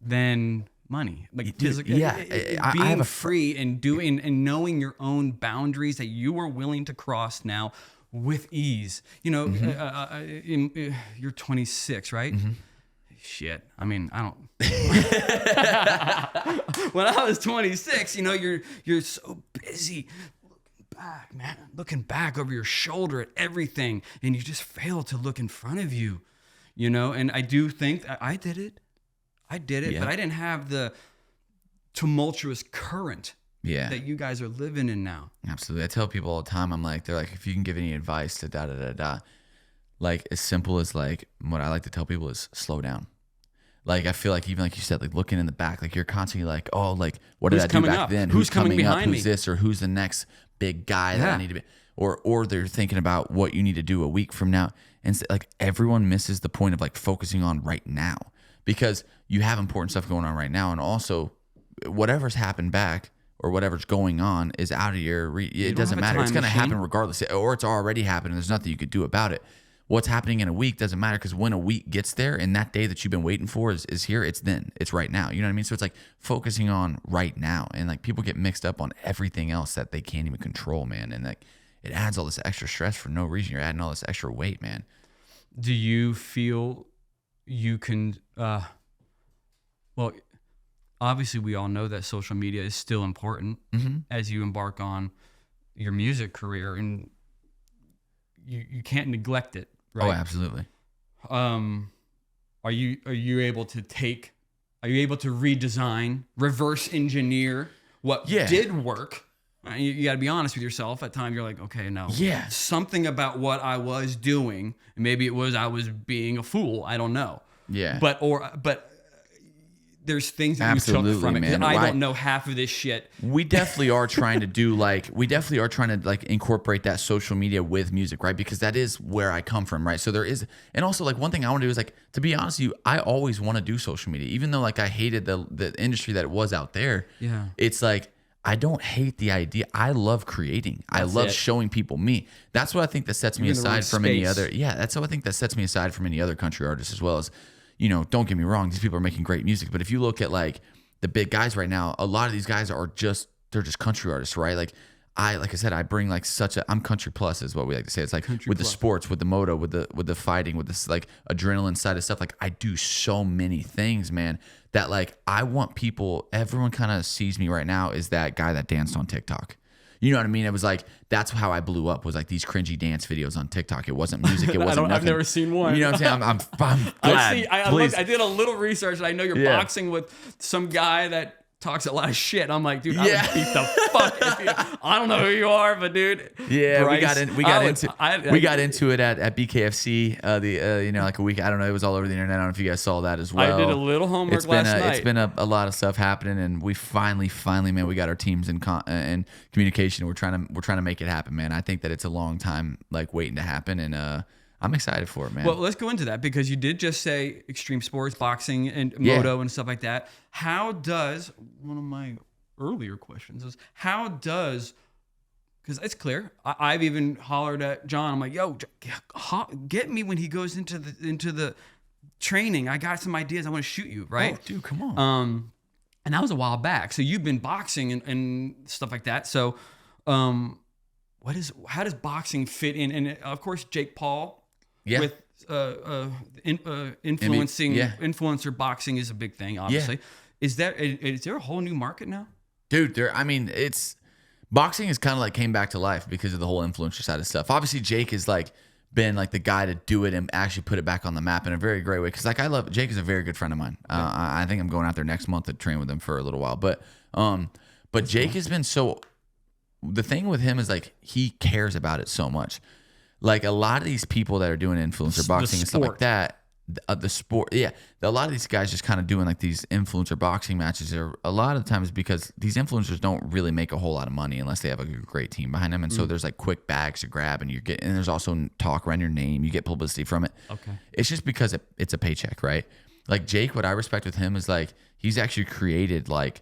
than money. Like being free and doing and knowing your own boundaries that you are willing to cross now with ease. You know, you're 26, right? Mm-hmm. Shit. I mean, I don't. When I was 26, you know, you're so busy looking back over your shoulder at everything, and you just fail to look in front of you, you know. And I do think I did it, but I didn't have the tumultuous current that you guys are living in now. Absolutely. I tell people all the time, they're like, if you can give any advice to da-da-da-da, like as simple as like, what I like to tell people is slow down. Like, I feel like even like you said, like looking in the back, like you're constantly like, oh, like what did I do back then? Who's coming behind me? Who's this? Or who's the next big guy that I need to be? Or they're thinking about what you need to do a week from now. And so, like everyone misses the point of like focusing on right now, because you have important stuff going on right now. And also whatever's happened back or whatever's going on is out of your it doesn't matter. It's going to happen regardless, or it's already happened and there's nothing you could do about it. What's happening in a week doesn't matter, because when a week gets there and that day that you've been waiting for is here, it's right now. You know what I mean? So it's like focusing on right now, and like people get mixed up on everything else that they can't even control, man. And like it adds all this extra stress for no reason. You're adding all this extra weight, man. Do you feel you can, well, obviously we all know that social media is still important as you embark on your music career, and you can't neglect it. Right. Oh, absolutely. Are you able to redesign, reverse engineer what did work? You got to be honest with yourself. At times you're like, okay, no. Yeah. Something about what I was doing, maybe it was I was being a fool. I don't know. Yeah. But there's things that you took from it. Man. I don't know half of this shit. We definitely are trying to incorporate that social media with music, right? Because that is where I come from, right? So there is, and also like one thing I want to do is like, to be honest with you, I always want to do social media, even though like I hated the industry that it was out there. Yeah. It's like, I don't hate the idea. I love creating. I love showing people me. That's what I think that sets me aside from any other. Yeah. That's what I think that sets me aside from any other country artists as well as, you know, don't get me wrong, these people are making great music, but if you look at like the big guys right now, a lot of these guys they're just country artists, right? Like I said, I bring like I'm country plus is what we like to say. It's like country with plus. The sports, with the moto, with the fighting, with this like adrenaline side of stuff. Like I do so many things, man, that like I want everyone kind of sees me right now is that guy that danced on TikTok. You know what I mean? It was like, that's how I blew up, was like these cringy dance videos on TikTok. It wasn't music. It wasn't nothing. I've never seen one. You know what I'm saying? I'm glad. I did a little research, and I know you're boxing with some guy that talks a lot of shit. I'm like, dude, I would beat the fuck out of you. I don't know who you are, but dude. Yeah, Bryce, we got into it at BKFC. You know, like a week. I don't know. It was all over the internet. I don't know if you guys saw that as well. I did a little homework last night. It's been a lot of stuff happening, and we finally, man, we got our teams in communication. We're trying to make it happen, man. I think that it's a long time like waiting to happen, and I'm excited for it, man. Well, let's go into that because you did just say extreme sports, boxing, and moto and stuff like that. How does one of my earlier questions is because it's clear. I've even hollered at John. I'm like, yo, get me when he goes into the training. I got some ideas. I want to shoot you, right? Oh, dude, come on. And that was a while back. So you've been boxing and stuff like that. So, how does boxing fit in? And of course, Jake Paul. Yeah. With influencer boxing is a big thing, obviously. Yeah. Is there a whole new market now? Dude, boxing is kind of like came back to life because of the whole influencer side of stuff. Obviously, Jake has like been like the guy to do it and actually put it back on the map in a very great way. Because like Jake is a very good friend of mine. I think I'm going out there next month to train with him for a little while. But Jake has been the thing with him is like he cares about it so much. Like a lot of these people that are doing influencer boxing and stuff like that, the sport, a lot of these guys just kind of doing like these influencer boxing matches are a lot of the times because these influencers don't really make a whole lot of money unless they have a great team behind them. And so there's like quick bags to grab and and there's also talk around your name. You get publicity from it. Okay. It's just because it's a paycheck, right? Like Jake, what I respect with him is like, he's actually created like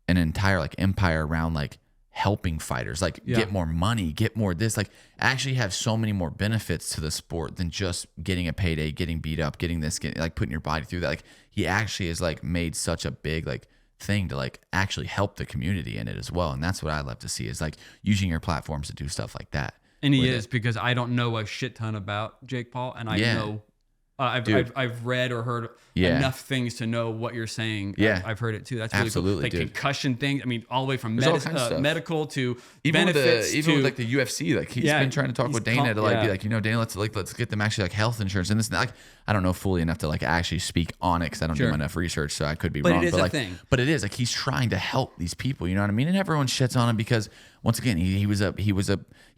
an entire like empire around like helping fighters like get more money, get more this, like actually have so many more benefits to the sport than just getting a payday, getting beat up, getting like putting your body through that. Like he actually has like made such a big like thing to like actually help the community in it as well. And that's what I love to see is like using your platforms to do stuff like that. And he is because I don't know a shit ton about Jake Paul, and I know I've read or heard enough things to know what you're saying. Yeah, I've heard it too. That's really absolutely cool. Like dude. Concussion things. I mean, all the way from medical to even benefits with like the UFC. Like he's been trying to talk with Dana to like be like, Dana, let's get them actually like health insurance and this. Like I don't know fully enough to like actually speak on it because I don't do enough research, so I could be wrong. It is but a like, thing. But it is like he's trying to help these people. You know what I mean? And everyone shits on him because once again, he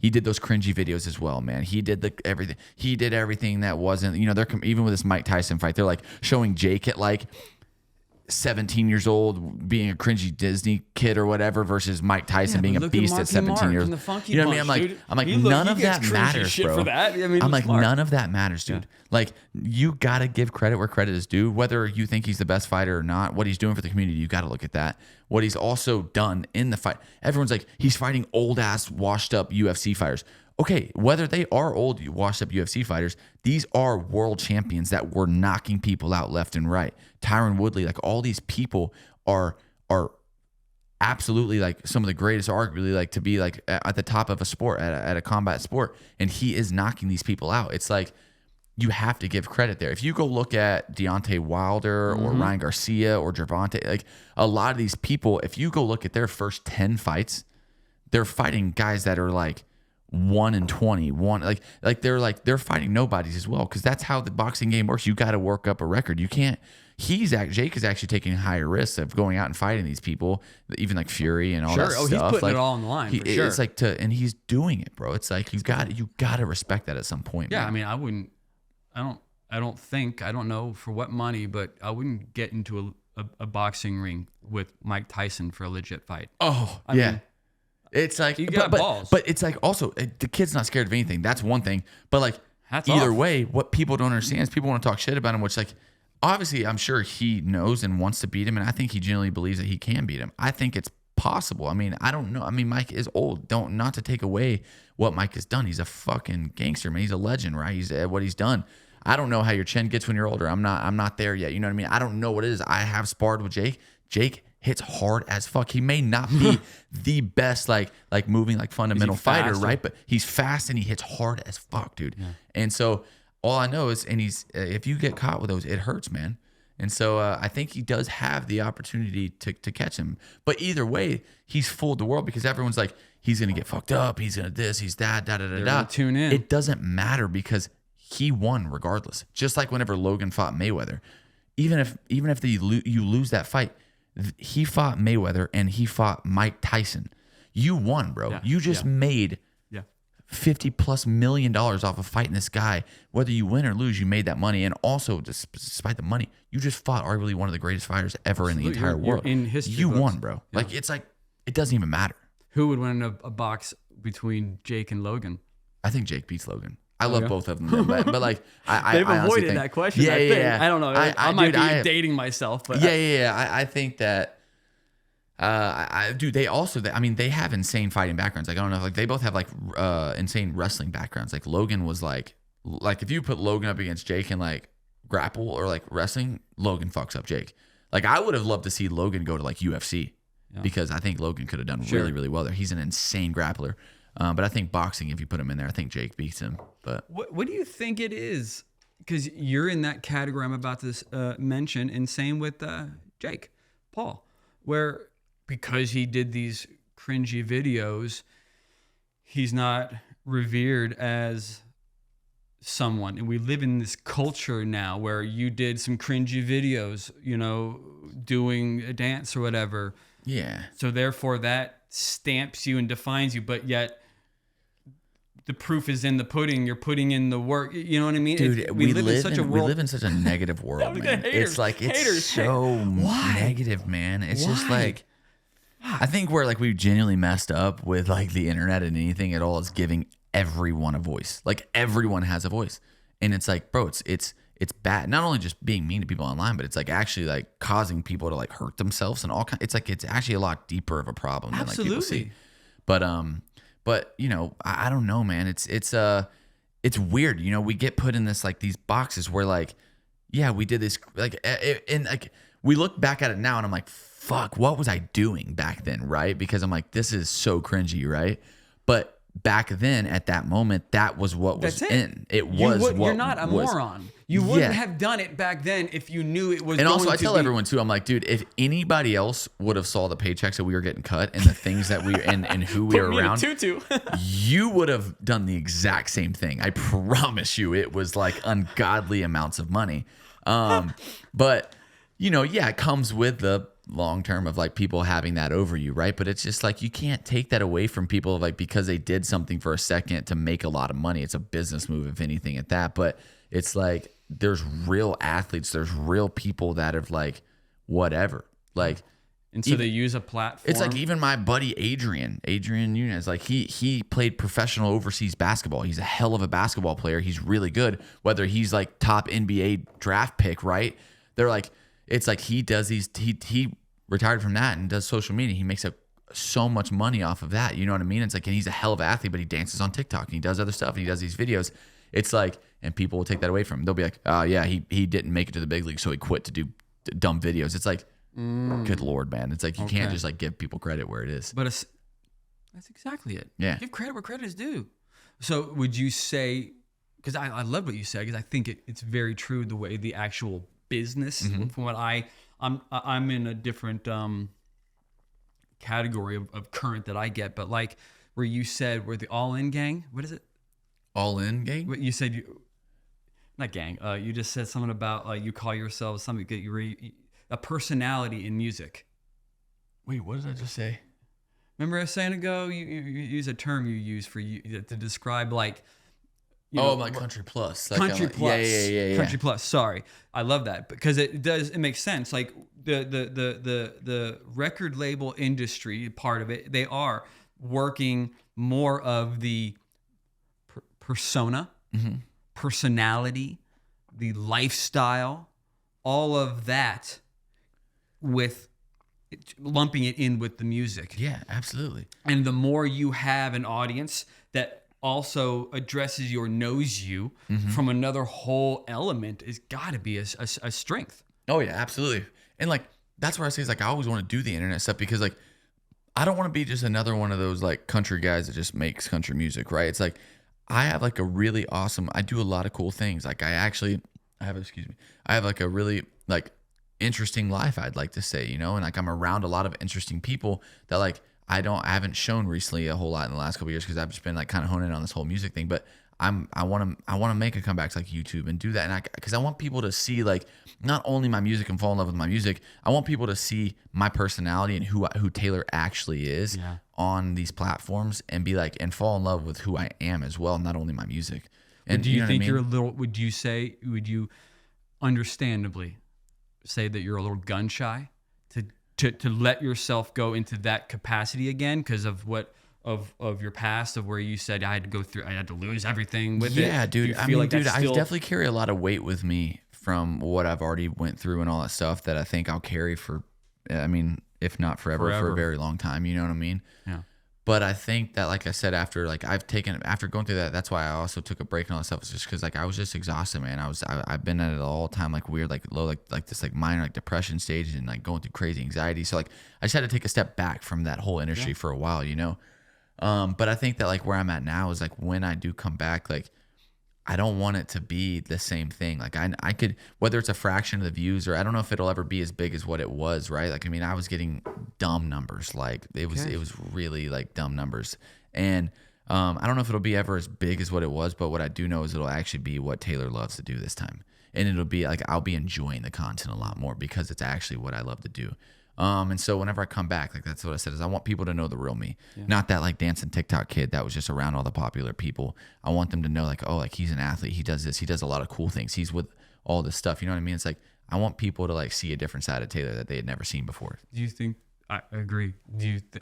did those cringy videos as well, man. He did everything. He did everything that wasn't, they're even with this Mike Tyson fight, they're like showing Jake at like 17 years old being a cringy Disney kid or whatever versus Mike Tyson being a beast at 17 years old. You know what I mean? I'm like, none of that matters, bro. I'm like, none of that matters, dude. Yeah. Like, you got to give credit where credit is due. Whether you think he's the best fighter or not, what he's doing for the community, you got to look at that. What he's also done in the fight. Everyone's like, he's fighting old ass, washed up UFC fighters. Okay, whether they are old, washed up UFC fighters, these are world champions that were knocking people out left and right. Tyron Woodley, like all these people are absolutely like some of the greatest, arguably like to be like at the top of a sport, at a combat sport, and he is knocking these people out. It's like you have to give credit there. If you go look at Deontay Wilder or Ryan Garcia or Gervonta, like a lot of these people, if you go look at their first 10 fights, they're fighting guys that are like 1-20, they're fighting nobodies as well, because that's how the boxing game works. You got to work up a record. You can't. Jake is actually taking higher risks of going out and fighting these people, even like Fury and all that stuff. He's putting it all on the line. For sure. It's like and he's doing it, bro. It's like you got to respect that at some point. Yeah, man. I mean, I don't know for what money, but I wouldn't get into a boxing ring with Mike Tyson for a legit fight. Oh, I mean, it's like you got balls. But it's like also the kid's not scared of anything. That's one thing. But like either way, what people don't understand is people want to talk shit about him, which like obviously I'm sure he knows and wants to beat him, and I think he genuinely believes that he can beat him. I think it's possible. I mean, I don't know. I mean, Mike is old. Not to take away what Mike has done. He's a fucking gangster, man. He's a legend, right? He's what he's done. I don't know how your chin gets when you're older. I'm not there yet. You know what I mean? I don't know what it is. I have sparred with Jake. Jake hits hard as fuck. He may not be the best like moving like fundamental fighter, right? But he's fast and he hits hard as fuck, dude. Yeah. And so all I know is, and he's if you get caught with those, it hurts, man. And so I think he does have the opportunity to catch him. But either way, he's fooled the world because everyone's like, he's gonna get fucked up. He's gonna this. He's that. Da da da da. Tune in. It doesn't matter because he won regardless. Just like whenever Logan fought Mayweather, even if you lose that fight. He fought Mayweather and he fought Mike Tyson. You won, bro. Yeah, you just made $50+ million off of fighting this guy. Whether you win or lose, you made that money. And also, despite the money, you just fought arguably one of the greatest fighters ever in the entire world. In history, you won, bro. Yeah. Like it's like it doesn't even matter. Who would win a box between Jake and Logan? I think Jake beats Logan. I love both of them, but like They've I honestly avoided think, that question. Yeah, I think. yeah. I don't know. I might be dating myself, but I think that. Dude, they also, I mean, they have insane fighting backgrounds. Like, I don't know, like they both have like insane wrestling backgrounds. Like Logan was like if you put Logan up against Jake and like grapple or like wrestling, Logan fucks up Jake. Like I would have loved to see Logan go to like UFC because I think Logan could have done really, really well there. He's an insane grappler. But I think boxing, if you put him in there, I think Jake beats him. But what do you think it is? Because you're in that category I'm about to mention, and same with Jake Paul, where because he did these cringy videos, he's not revered as someone. And we live in this culture now where you did some cringy videos, you know, doing a dance or whatever. Yeah. So therefore that stamps you and defines you, but yet the proof is in the pudding. You're putting in the work. You know what I mean? Dude, we live in such a negative world, man. Haters, it's like, it's haters, so negative, man. It's just like, I think where like we genuinely messed up with like the internet and anything at all is giving everyone a voice. Like everyone has a voice. And it's like, bro, it's bad. Not only just being mean to people online, but it's like actually like causing people to like hurt themselves and all kinds. It's like, it's actually a lot deeper of a problem than like people see. But you know, I don't know, man. It's weird. You know, we get put in this like these boxes where like, yeah, we did this like, and like we look back at it now and I'm like, fuck, what was I doing back then, right? Because I'm like, this is so cringy, right? But back then, at that moment, that was what was in. It was what you're not a moron. You wouldn't have done it back then if you knew it was. And also, I tell everyone too, I'm like, dude, if anybody else would have saw the paychecks that we were getting cut and the things that we and who we were around, you would have done the exact same thing. I promise you, it was like ungodly amounts of money. But you know, yeah, it comes with the long term of like people having that over you, right? But it's just like you can't take that away from people like because they did something for a second to make a lot of money. It's a business move, if anything, at that. But it's like there's real athletes, there's real people that have like whatever, like, and so they use a platform. It's like even my buddy Adrian Nunez, like he played professional overseas basketball. He's a hell of a basketball player. He's really good. Whether he's like top NBA draft pick, right? They're like, it's like he does these. He retired from that and does social media. He makes so much money off of that. You know what I mean? It's like, and he's a hell of an athlete, but he dances on TikTok and he does other stuff and he does these videos. It's like, and people will take that away from him. They'll be like, oh yeah, he didn't make it to the big league, so he quit to do dumb videos. It's like, good Lord, man. It's like you can't just like give people credit where it is. But that's exactly it. Yeah. Give credit where credit is due. So would you say, because I love what you said, because I think it's very true the way the actual business, from what I'm in a different category of current that I get, but like where you said we're the All In gang. What is it? All In gang? What you said, not gang. You just said something about you call yourself something that you're a personality in music. Wait, what did I just say? Remember a second ago you use a term you use for you to describe like. Like country plus. Like country plus. Yeah. Country plus. Sorry, I love that because it makes sense. Like the record label industry part of it, they are working more of the persona, personality, the lifestyle, all of that, with lumping it in with the music. Yeah, absolutely. And the more you have an audience that also addresses your knows you from another whole element, is got to be a strength. Oh yeah, absolutely. And like that's where I say is like I always want to do the internet stuff because like I don't want to be just another one of those like country guys that just makes country music, right? It's like I have like a really awesome, I do a lot of cool things. Like I have like a really like interesting life, I'd like to say, you know, and like I'm around a lot of interesting people that like I haven't shown recently a whole lot in the last couple of years because I've just been like kind of honing in on this whole music thing. But I want to make a comeback to like YouTube and do that, and because I want people to see like not only my music and fall in love with my music, I want people to see my personality and who Tayler actually is on these platforms and be like and fall in love with who I am as well, not only my music. And do you think you're a little? Would you understandably say that you're a little gun shy to let yourself go into that capacity again because of what of your past, of where you said I had to lose everything with it? Yeah, dude. Do you I feel mean, like dude, that's I still- definitely carry a lot of weight with me from what I've already went through and all that stuff that I think I'll carry for, I mean, if not forever, for a very long time. You know what I mean? Yeah. But I think that, like I said, after going through that, that's why I also took a break and all that stuff. It's just because like I was just exhausted, man. I've been at it all the time, like weird, like low, like this like minor like depression stage and like going through crazy anxiety. So like I just had to take a step back from that whole industry for a while, you know. But I think that like where I'm at now is like when I do come back, like I don't want it to be the same thing. Like I could, whether it's a fraction of the views or I don't know if it'll ever be as big as what it was, right? Like, I mean, I was getting dumb numbers. Like it was really like dumb numbers. And I don't know if it'll be ever as big as what it was, but what I do know is it'll actually be what Tayler loves to do this time. And it'll be like, I'll be enjoying the content a lot more because it's actually what I love to do. And so whenever I come back, like that's what I said is I want people to know the real me, not that like dancing TikTok kid that was just around all the popular people. I want them to know like, oh, like he's an athlete. He does this. He does a lot of cool things. He's with all this stuff. You know what I mean? It's like, I want people to like see a different side of Tayler that they had never seen before. Do you think, I agree.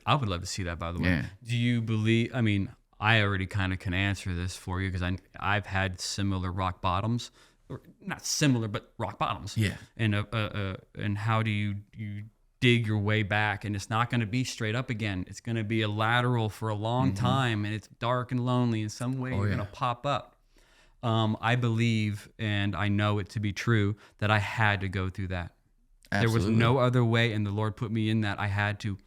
I would love to see that, by the way. Yeah. Do you believe, I mean, I already kind of can answer this for you because I've had similar rock bottoms, or not similar, but rock bottoms. Yeah. And how do you dig your way back? And it's not going to be straight up again. It's going to be a lateral for a long time, and it's dark and lonely. In some way, you're going to pop up. I believe, and I know it to be true, that I had to go through that. Absolutely. There was no other way, and the Lord put me in that. I had to.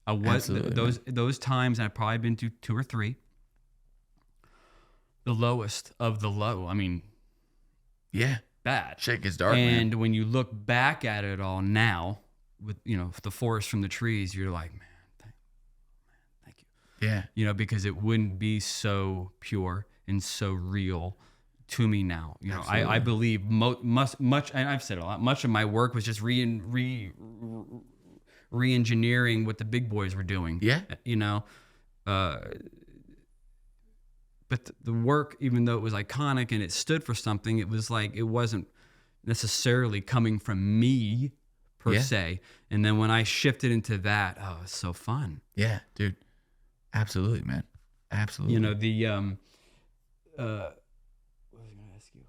I was Absolutely, those times, and I've probably been to 2 or 3. The lowest of the low. I mean, Yeah. bad. Shit gets dark, And man. when you look back at it all now, with the forest from the trees, you're like, man, thank you. Yeah. Because it wouldn't be so pure and so real to me now. I believe much, and I've said it a lot. Much of my work was just re-engineering what the big boys were doing. Yeah. But the work, even though it was iconic and it stood for something, it was like it wasn't necessarily coming from me per se. And then when I shifted into that, oh, it's so fun. Yeah, dude. Absolutely, man. Absolutely. What was I going to ask you?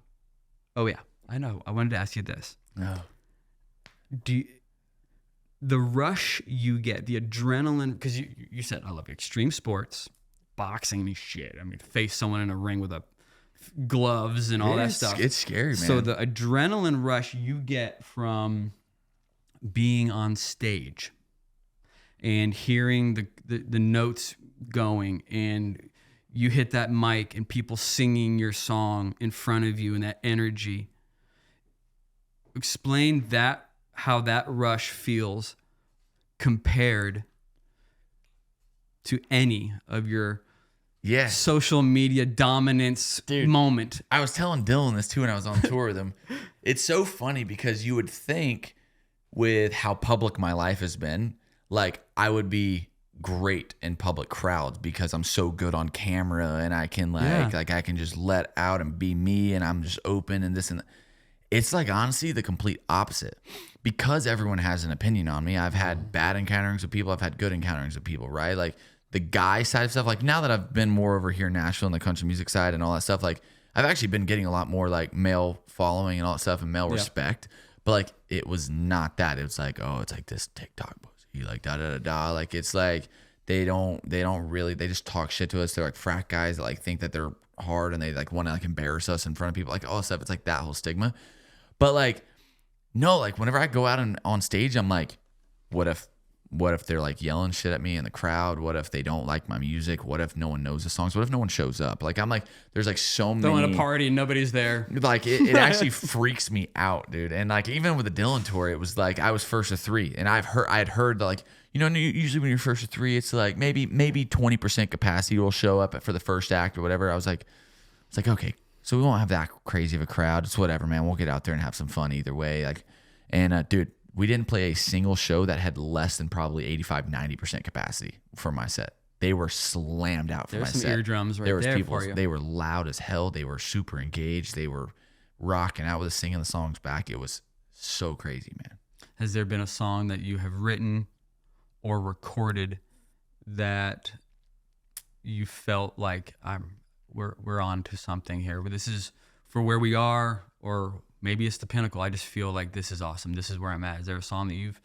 Oh yeah, I know. I wanted to ask you this. No. The rush you get, the adrenaline, because you said I love extreme sports, boxing, and shit. I mean, face someone in a ring with gloves and all that stuff. It's scary, man. So the adrenaline rush you get from being on stage and hearing the notes going, and you hit that mic and people singing your song in front of you, and that energy. Explain that, how that rush feels compared to any of your social media dominance moment. I was telling Dylan this too when I was on tour with him. It's so funny because you would think with how public my life has been, like I would be great in public crowds because I'm so good on camera and I can like I can just let out and be me and I'm just open and this and that. It's like honestly the complete opposite because everyone has an opinion on me. I've had bad encounterings with people. I've had good encounterings with people, right? Like the guy side of stuff, like now that I've been more over here in Nashville and the country music side and all that stuff, like I've actually been getting a lot more like male following and all that stuff and male respect. But like it was not that. It was like, oh, it's like this TikTok pussy, like da da da da. Like it's like they don't really, they just talk shit to us. They're like frat guys that like think that they're hard and they like want to like embarrass us in front of people, like all stuff. It's like that whole stigma. But like no, like whenever I go out on stage, I'm like, what if they're like yelling shit at me in the crowd? What if they don't like my music? What if no one knows the songs? What if no one shows up? Like I'm like, there's like so many. Throwing a party and nobody's there. Like it actually freaks me out, dude. And like even with the Dylan tour, it was like I was first of 3, and I had heard that like usually when you're first of 3, it's like maybe 20% capacity will show up for the first act or whatever. I was like, it's like okay, so we won't have that crazy of a crowd. It's whatever, man. We'll get out there and have some fun either way. Like, and dude. We didn't play a single show that had less than probably 85-90% capacity for my set. They were slammed out for my set. There's some eardrums right there people, for you. They were loud as hell. They were super engaged. They were rocking out with us, singing the songs back. It was so crazy, man. Has there been a song that you have written or recorded that you felt like we're on to something here. But this is for where we are, or maybe it's the pinnacle. I just feel like this is awesome. This is where I'm at. Is there a song that you've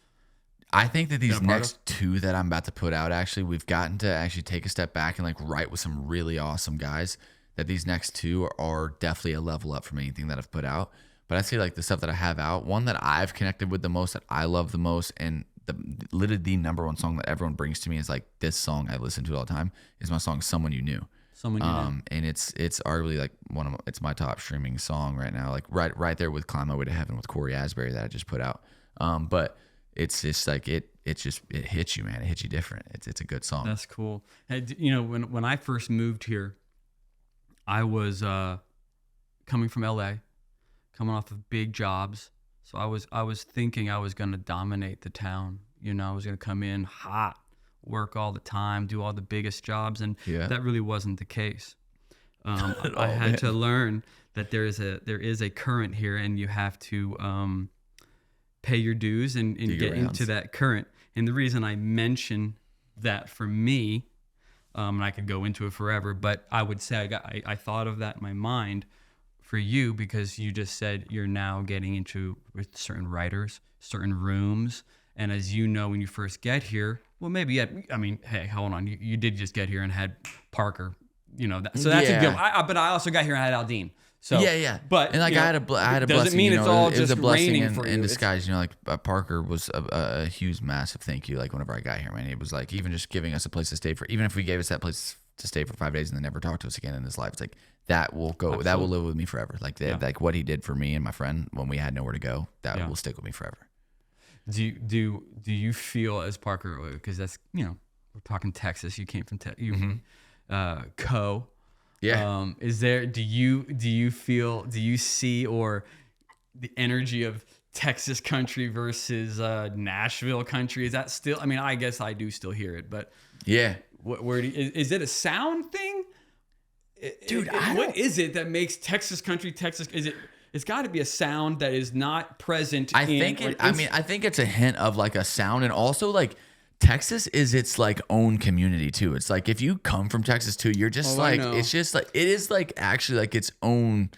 I think that these been a part next two that I'm about to put out, actually, we've gotten to actually take a step back and like write with some really awesome guys. That these next two are definitely a level up from anything that I've put out. But I say like the stuff that I have out, one that I've connected with the most, that I love the most, and literally the number one song that everyone brings to me is like this song I listen to all the time is my song "Someone You Knew." someone you know? And it's arguably like it's my top streaming song right now, like right there with "Climb My Way to Heaven" with Corey Asbury that I just put out. But it's just like it hits you, man. It hits you different. It's a good song. That's cool. Hey, you know, when I first moved here, I was coming from LA, coming off of big jobs. So I was thinking I was gonna dominate the town. You know, I was gonna come in hot, work all the time, do all the biggest jobs, and that really wasn't the case. I had to learn that there is a current here, and you have to pay your dues and get into that current. And the reason I mention that for me, and I could go into it forever, but I would say I thought of that in my mind for you because you just said you're now getting into with certain writers, certain rooms. And as you know, when you first get here, well, maybe hey, hold on. You did just get here and had Parker, you know, so that's a good one. But I also got here and had Aldine. So yeah. But and like I had a blessing. Doesn't mean it's all just a blessing raining for you. in disguise. You know, like Parker was a huge, massive thank you. Like whenever I got here, man, it was like even just giving us a place to stay for. Even if we gave us that place to stay for 5 days and then never talk to us again in his life, it's like that will go. Absolutely. That will live with me forever. Like like what he did for me and my friend when we had nowhere to go, that will stick with me forever. Do you feel as Parker, because that's, you know, we're talking Texas. You came from Co. Yeah. Is there? Do you feel? Do you see or the energy of Texas country versus Nashville country? Is that still? I mean, I guess I do still hear it, but yeah. Is it a sound thing? Dude, what is it that makes Texas country Texas? Is it? It's got to be a sound that is not present. I think it's a hint of like a sound, and also like Texas is its like own community too. It's like if you come from Texas too, you're just it's just like it is like actually like its own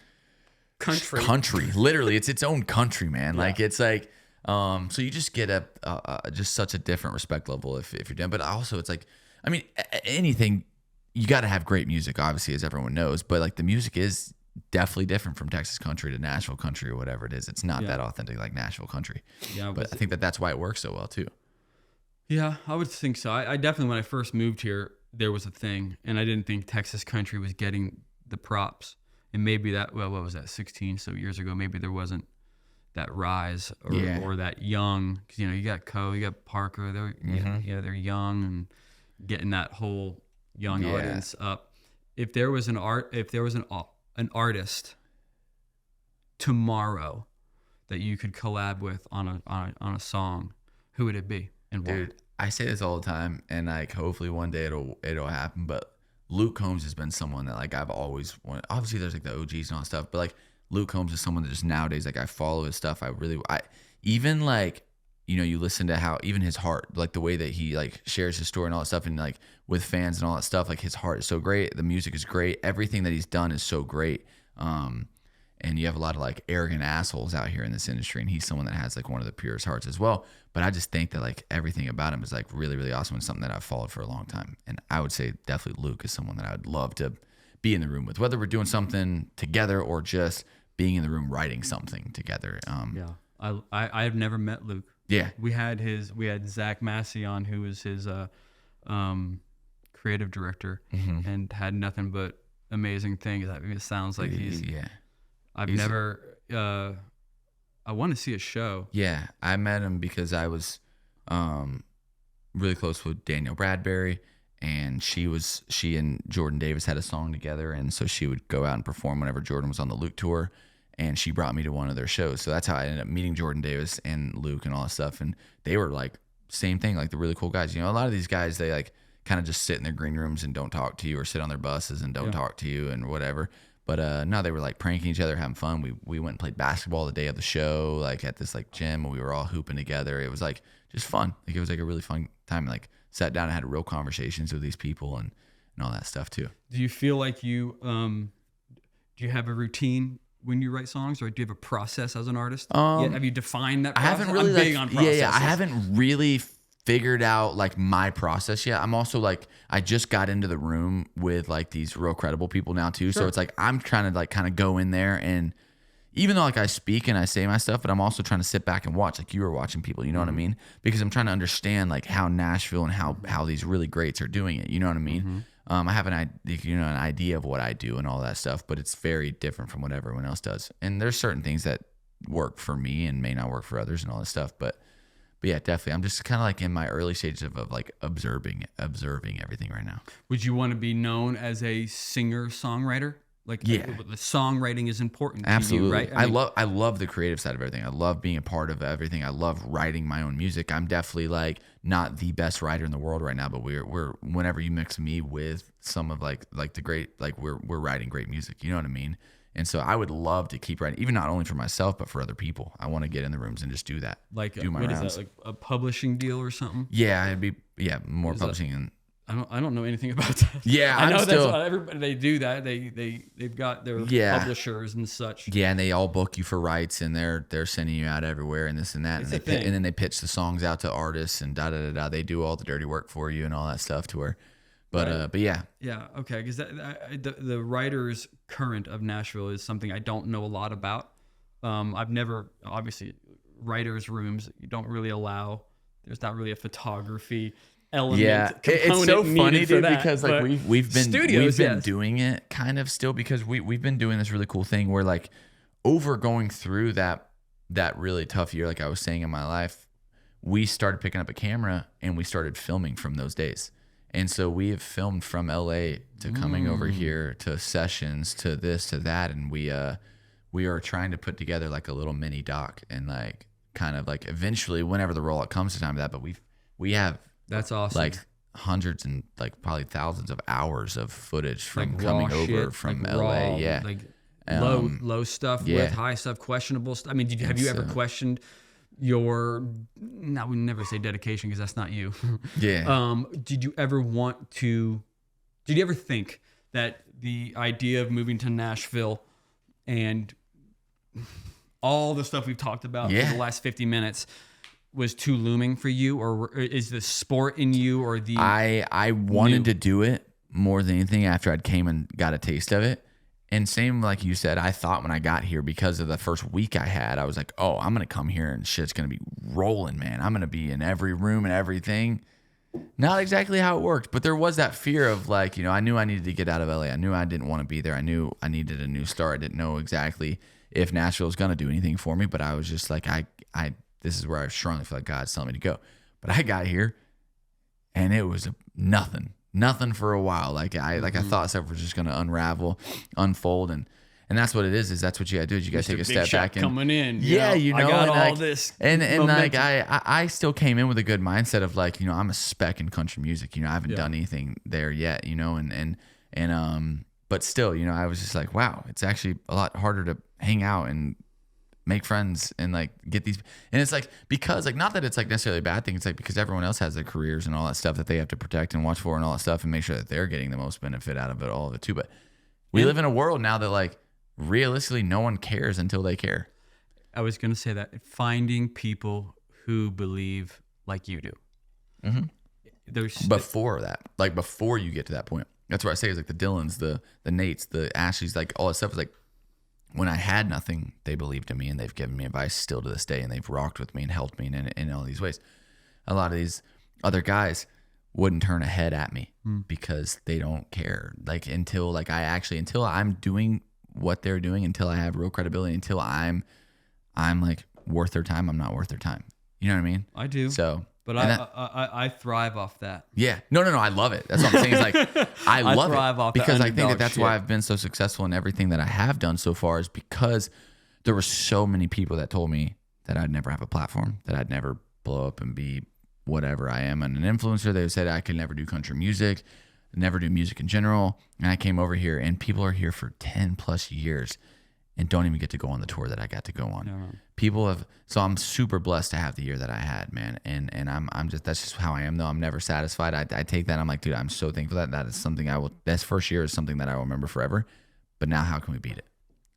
country. Literally, it's its own country, man. Yeah. Like it's like so you just get just such a different respect level if you're done. But also it's like, I mean, anything, you got to have great music, obviously, as everyone knows. But like the music is definitely different from Texas country to Nashville country or whatever it is. It's not that authentic like Nashville country. Yeah, but I think that's why it works so well too. Yeah, I would think so. I definitely, when I first moved here, there was a thing, and I didn't think Texas country was getting the props. And maybe that, well, what was that, 16 so years ago, maybe there wasn't that rise or that young, because, you know, you got Co, you got Parker, they're young and getting that whole young audience up. If there was an artist tomorrow that you could collab with on a song, who would it be? And why? Dude, I say this all the time, and like hopefully one day it'll happen. But Luke Combs has been someone that like I've always wanted. Obviously, there's like the OGs and all that stuff, but like Luke Combs is someone that just nowadays like I follow his stuff. I even like, you know, you listen to how even his heart, like the way that he like shares his story and all that stuff, and like with fans and all that stuff, like his heart is so great. The music is great. Everything that he's done is so great. And you have a lot of like arrogant assholes out here in this industry, and he's someone that has like one of the purest hearts as well. But I just think that like everything about him is like really, really awesome and something that I've followed for a long time. And I would say definitely Luke is someone that I would love to be in the room with, whether we're doing something together or just being in the room writing something together. I've never met Luke. Yeah, we had Zach Massey on, who was his creative director, and had nothing but amazing things. I mean, it sounds like he's I want to see a show. Yeah, I met him because I was really close with Danielle Bradbury, and she and Jordan Davis had a song together, and so she would go out and perform whenever Jordan was on the Luke tour, and she brought me to one of their shows. So that's how I ended up meeting Jordan Davis and Luke and all that stuff, and they were like same thing, like the really cool guys. You know, a lot of these guys, they like kind of just sit in their green rooms and don't talk to you, or sit on their buses and don't talk to you and whatever. But no, they were like pranking each other, having fun. We went and played basketball the day of the show, like at this like gym, and we were all hooping together. It was like just fun. Like it was like a really fun time. Like sat down and had real conversations with these people, and and all that stuff too. Do you feel like you do you have a routine when you write songs, or do you have a process as an artist? Have you defined that process? I haven't really I'm big on processes. I haven't really figured out like my process yet. I'm also like, I just got into the room with like these real credible people now too. So it's like, I'm trying to like kind of go in there, and even though like I speak and I say my stuff, but I'm also trying to sit back and watch, like you were watching people, you know what I mean? Because I'm trying to understand like how Nashville and how these really greats are doing it. You know what I mean? I have an idea of what I do and all that stuff, but it's very different from what everyone else does. And there's certain things that work for me and may not work for others and all that stuff. But yeah, definitely. I'm just kind of like in my early stages of like observing everything right now. Would you want to be known as a singer-songwriter? Like, the songwriting is important Absolutely. to you, right? I love the creative side of everything. I love being a part of everything. I love writing my own music. I'm definitely like not the best writer in the world right now, but we're whenever you mix me with some of like the great, like we're writing great music. You know what I mean? And so I would love to keep writing, even not only for myself, but for other people. I want to get in the rooms and just do that. Like, do my what rounds. is that? Like a publishing deal or something? Yeah, it'd be more publishing and. I don't know anything about that. Yeah, I know that's what everybody, they do that. They've got their publishers and such. Yeah, and they all book you for rights, and they're sending you out everywhere and this and that, and then they pitch the songs out to artists and da da da da. They do all the dirty work for you and all that stuff to where, but yeah. Yeah, okay, because the writers current of Nashville is something I don't know a lot about. I've never, obviously, writers' rooms you don't really allow. There's not really a photography element. It's so funny, dude, that, because like we've been studios, doing it kind of still, because we've been doing this really cool thing where like over going through that really tough year, like I was saying in my life, we started picking up a camera and we started filming from those days. And so we have filmed from LA to coming over here to sessions to this to that, and we are trying to put together like a little mini doc and like kind of like eventually whenever the rollout comes to time of that, but we have that's awesome. Like hundreds and like probably thousands of hours of footage from like coming over from LA. Raw, yeah. Like low stuff with high stuff, questionable stuff. I mean, have you ever questioned your, no, we never say dedication because that's not you. Yeah. Did you ever think that the idea of moving to Nashville and all the stuff we've talked about for the last 50 minutes was too looming for you, or is the sport in you, or the I wanted to do it more than anything after I'd came and got a taste of it. And same like you said, I thought when I got here, because of the first week I had, I was like, oh, I'm gonna come here and shit's gonna be rolling, man. I'm gonna be in every room and everything. Not exactly how it worked, but there was that fear of like, I knew I needed to get out of LA. I knew I didn't want to be there. I knew I needed a new start. I didn't know exactly if Nashville was gonna do anything for me, but I was just like, this is where I strongly feel like God's telling me to go. But I got here and it was nothing for a while. Like I thought stuff was just going to unfold. And that's what it is that's what you got to do. Is you got to take a step back and coming in. I got all like, this. And like, I still came in with a good mindset of like, I'm a spec in country music, I haven't done anything there yet, but still, I was just like, wow, it's actually a lot harder to hang out and make friends and like get these, and it's like, because like, not that it's like necessarily a bad thing, it's like because everyone else has their careers and all that stuff that they have to protect and watch for and all that stuff and make sure that they're getting the most benefit out of it, all of it too. But we live in a world now that like realistically no one cares until they care. I was gonna say that finding people who believe like you do. There's before that, like before you get to that point, that's what I say is like the Dylans, the Nates, the Ashleys, like all that stuff is like, when I had nothing, they believed in me and they've given me advice still to this day, and they've rocked with me and helped me in all these ways. A lot of these other guys wouldn't turn a head at me because they don't care. Like until I'm doing what they're doing, until I have real credibility, until I'm like worth their time, I'm not worth their time. You know what I mean? I do. So, but I thrive off that. Yeah. No. I love it. That's what I'm saying. It's like, I love it because I think that's why I've been so successful in everything that I have done so far, is because there were so many people that told me that I'd never have a platform, that I'd never blow up and be whatever I am, and an influencer. They said I could never do country music, never do music in general. And I came over here and people are here for 10 plus years and don't even get to go on the tour that I got to go on. No. People have, so I'm super blessed to have the year that I had, man. And I'm just, that's just how I am though. I'm never satisfied. I take that. I'm like, dude, I'm so thankful that is something this first year is something that I will remember forever. But now how can we beat it?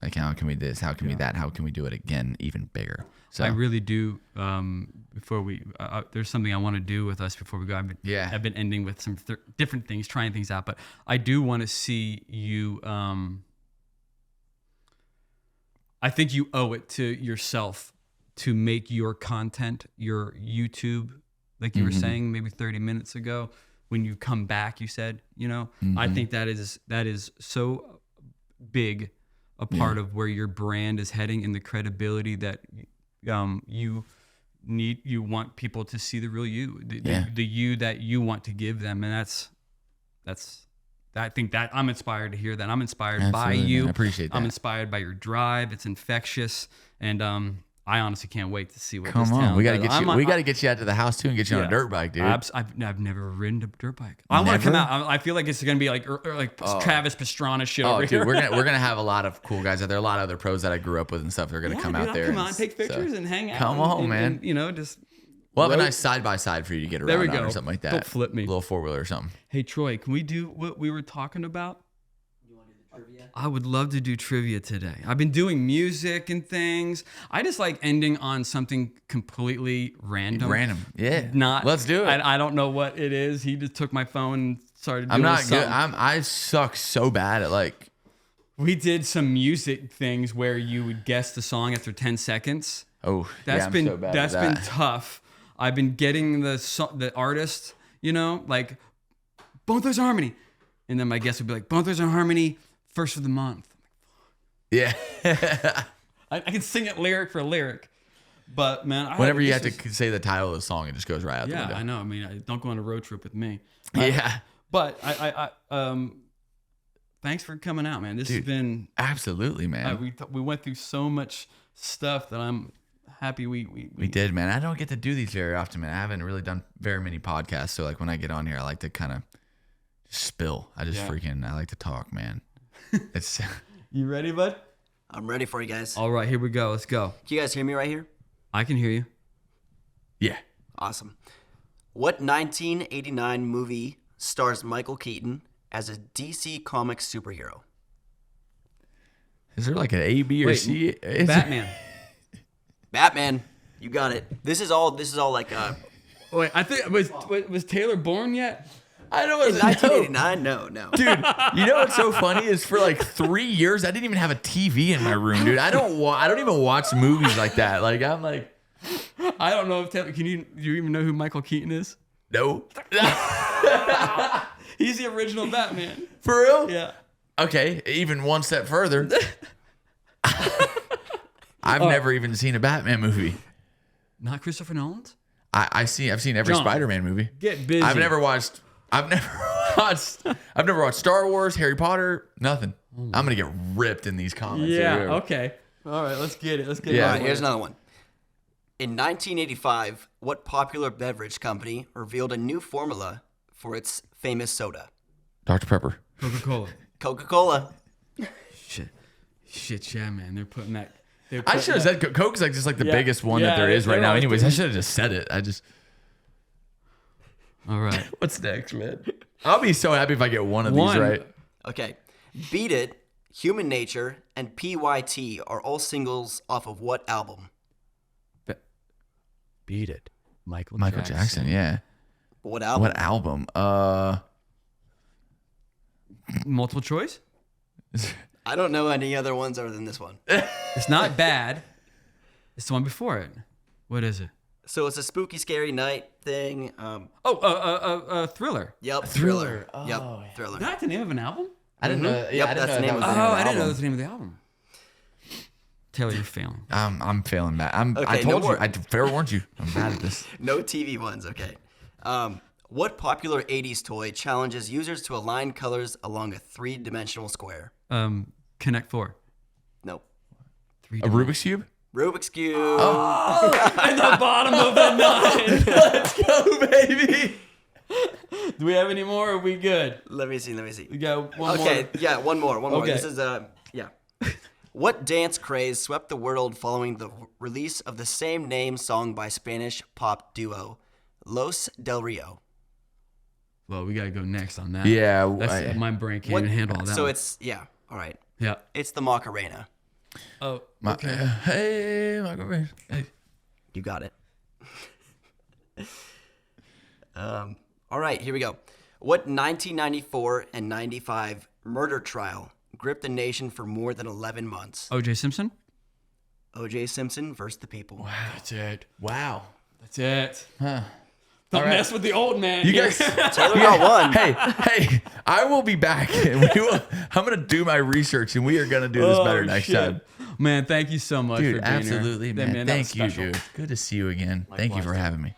Like, how can we do this? How can we that? How can we do it again, even bigger? So I really do. Before we, there's something I want to do with us before we go. I've been ending with some different things, trying things out, but I do want to see you, I think you owe it to yourself to make your content, your YouTube, like you were saying maybe 30 minutes ago, when you come back, you said, I think that is so big a part of where your brand is heading and the credibility that you want people to see the real you, the you that you want to give them. And I think that I'm inspired to hear that. I'm inspired by you. Man. I appreciate that. I'm inspired by your drive. It's infectious. And I honestly can't wait to see what Come this on. town We got to does. get you. We got to get you out to the house too and get you on a dirt bike, dude. I've never ridden a dirt bike. I want to come out. I feel like it's gonna be like Travis Pastrana shit over here. We're gonna have a lot of cool guys out there. A lot of other pros that I grew up with and stuff. They're gonna come out there. Come on, take pictures and hang out. Come on, man. And, just. We'll have a nice side by side for you to get around There we go. or something like that. Don't flip me. A little 4-wheeler or something. Hey Troy, can we do what we were talking about? I would love to do trivia today. I've been doing music and things. I just like ending on something completely random. Yeah. Let's do it. I don't know what it is. He just took my phone and started doing I'm not something. good. I suck so bad at like. We did some music things where you would guess the song after 10 seconds. Oh, That's I'm been so bad that's at been that. tough. I've been getting the artist, like Bone Thugs and Harmony. And then my guess would be like Bone Thugs and Harmony, first of the month. Yeah. I can sing it lyric for lyric, but man, Whenever you have to say the title of the song, it just goes right out the window. Yeah, I know. I mean, don't go on a road trip with me. Yeah. But thanks for coming out, man. This has been absolutely, man. We went through so much stuff that I'm happy we did, man. I don't get to do these very often, man. I haven't really done very many podcasts, so like when I get on here, I like to kind of spill. I like to talk, man. It's. You ready, bud? I'm ready for you guys. All right, here we go. Let's go. Can you guys hear me right here? I can hear you. Yeah. Awesome. What 1989 movie stars Michael Keaton as a DC Comics superhero? Is there like an A, B, or C? Batman. Batman. You got it. This is all like Wait, I think was Taylor born yet? I don't in 1989. No. Dude, you know what's so funny is for like 3 years I didn't even have a TV in my room, dude. I don't even watch movies like that. Like I'm like, I don't know if Taylor. Do you even know who Michael Keaton is? no. He's the original Batman. For real? Yeah. Okay, even one step further. I've never even seen a Batman movie. Not Christopher Nolan's? I've seen every John, Spider-Man movie. Get busy. I've never watched Star Wars, Harry Potter, nothing. I'm gonna get ripped in these comments. Yeah. Here. Okay. All right. Let's get it. Yeah. All right, here's another one. In 1985, what popular beverage company revealed a new formula for its famous soda? Dr. Pepper. Coca-Cola. Coca-Cola. Shit, yeah, man. They're putting that. I should have said Coke's like just like the biggest one Yeah, that there is right they're now. always Anyways, doing- I should have just said it. All right. What's next, man? I'll be so happy if I get one of these right. Okay. Beat It, Human Nature, and PYT are all singles off of what album? Beat It. Michael Jackson, yeah. What album? What album? Multiple choice? I don't know any other ones other than this one. It's not bad. It's the one before it. What is it? So it's a spooky, scary night thing. Thriller. Yep. Thriller. Yep. Thriller. That's the name of an album? I didn't know. Yeah, Yep, I didn't that's know the name that of was the the name of the I didn't know album. that was the name of the album. Taylor, you're failing. I'm failing that. I Okay, told no you. more. I fair warned you. I'm bad at this. No TV ones. Okay. What popular 80s toy challenges users to align colors along a three-dimensional square? Connect 4. Nope. A Rubik's Cube? Rubik's Cube. At the bottom of the 9. Let's go, baby. Do we have any more? Or are we good? Let me see. We got one more. Okay, yeah, one more. Okay. This is yeah. What dance craze swept the world following the release of the same name song by Spanish pop duo Los Del Rio? Well, we gotta go next on that. Yeah, my brain can't even handle all that. So one. it's all right. Yeah. It's the Macarena. Oh, okay. Hey, Macarena. Hey. You got it. All right, here we go. What 1994 and 95 murder trial gripped the nation for more than 11 months? O.J. Simpson? O.J. Simpson versus the people. Wow. That's it. Wow. That's it. Huh. Don't mess with the old man. You here. guys, Tayler got one. hey, I will be back. And I'm gonna do my research, and we are gonna do this better next time. Man, thank you so much Dude, for being absolutely, here. man. That was Thank you, special. dude. Good to see you again. Thank you Likewise, for dude. having me.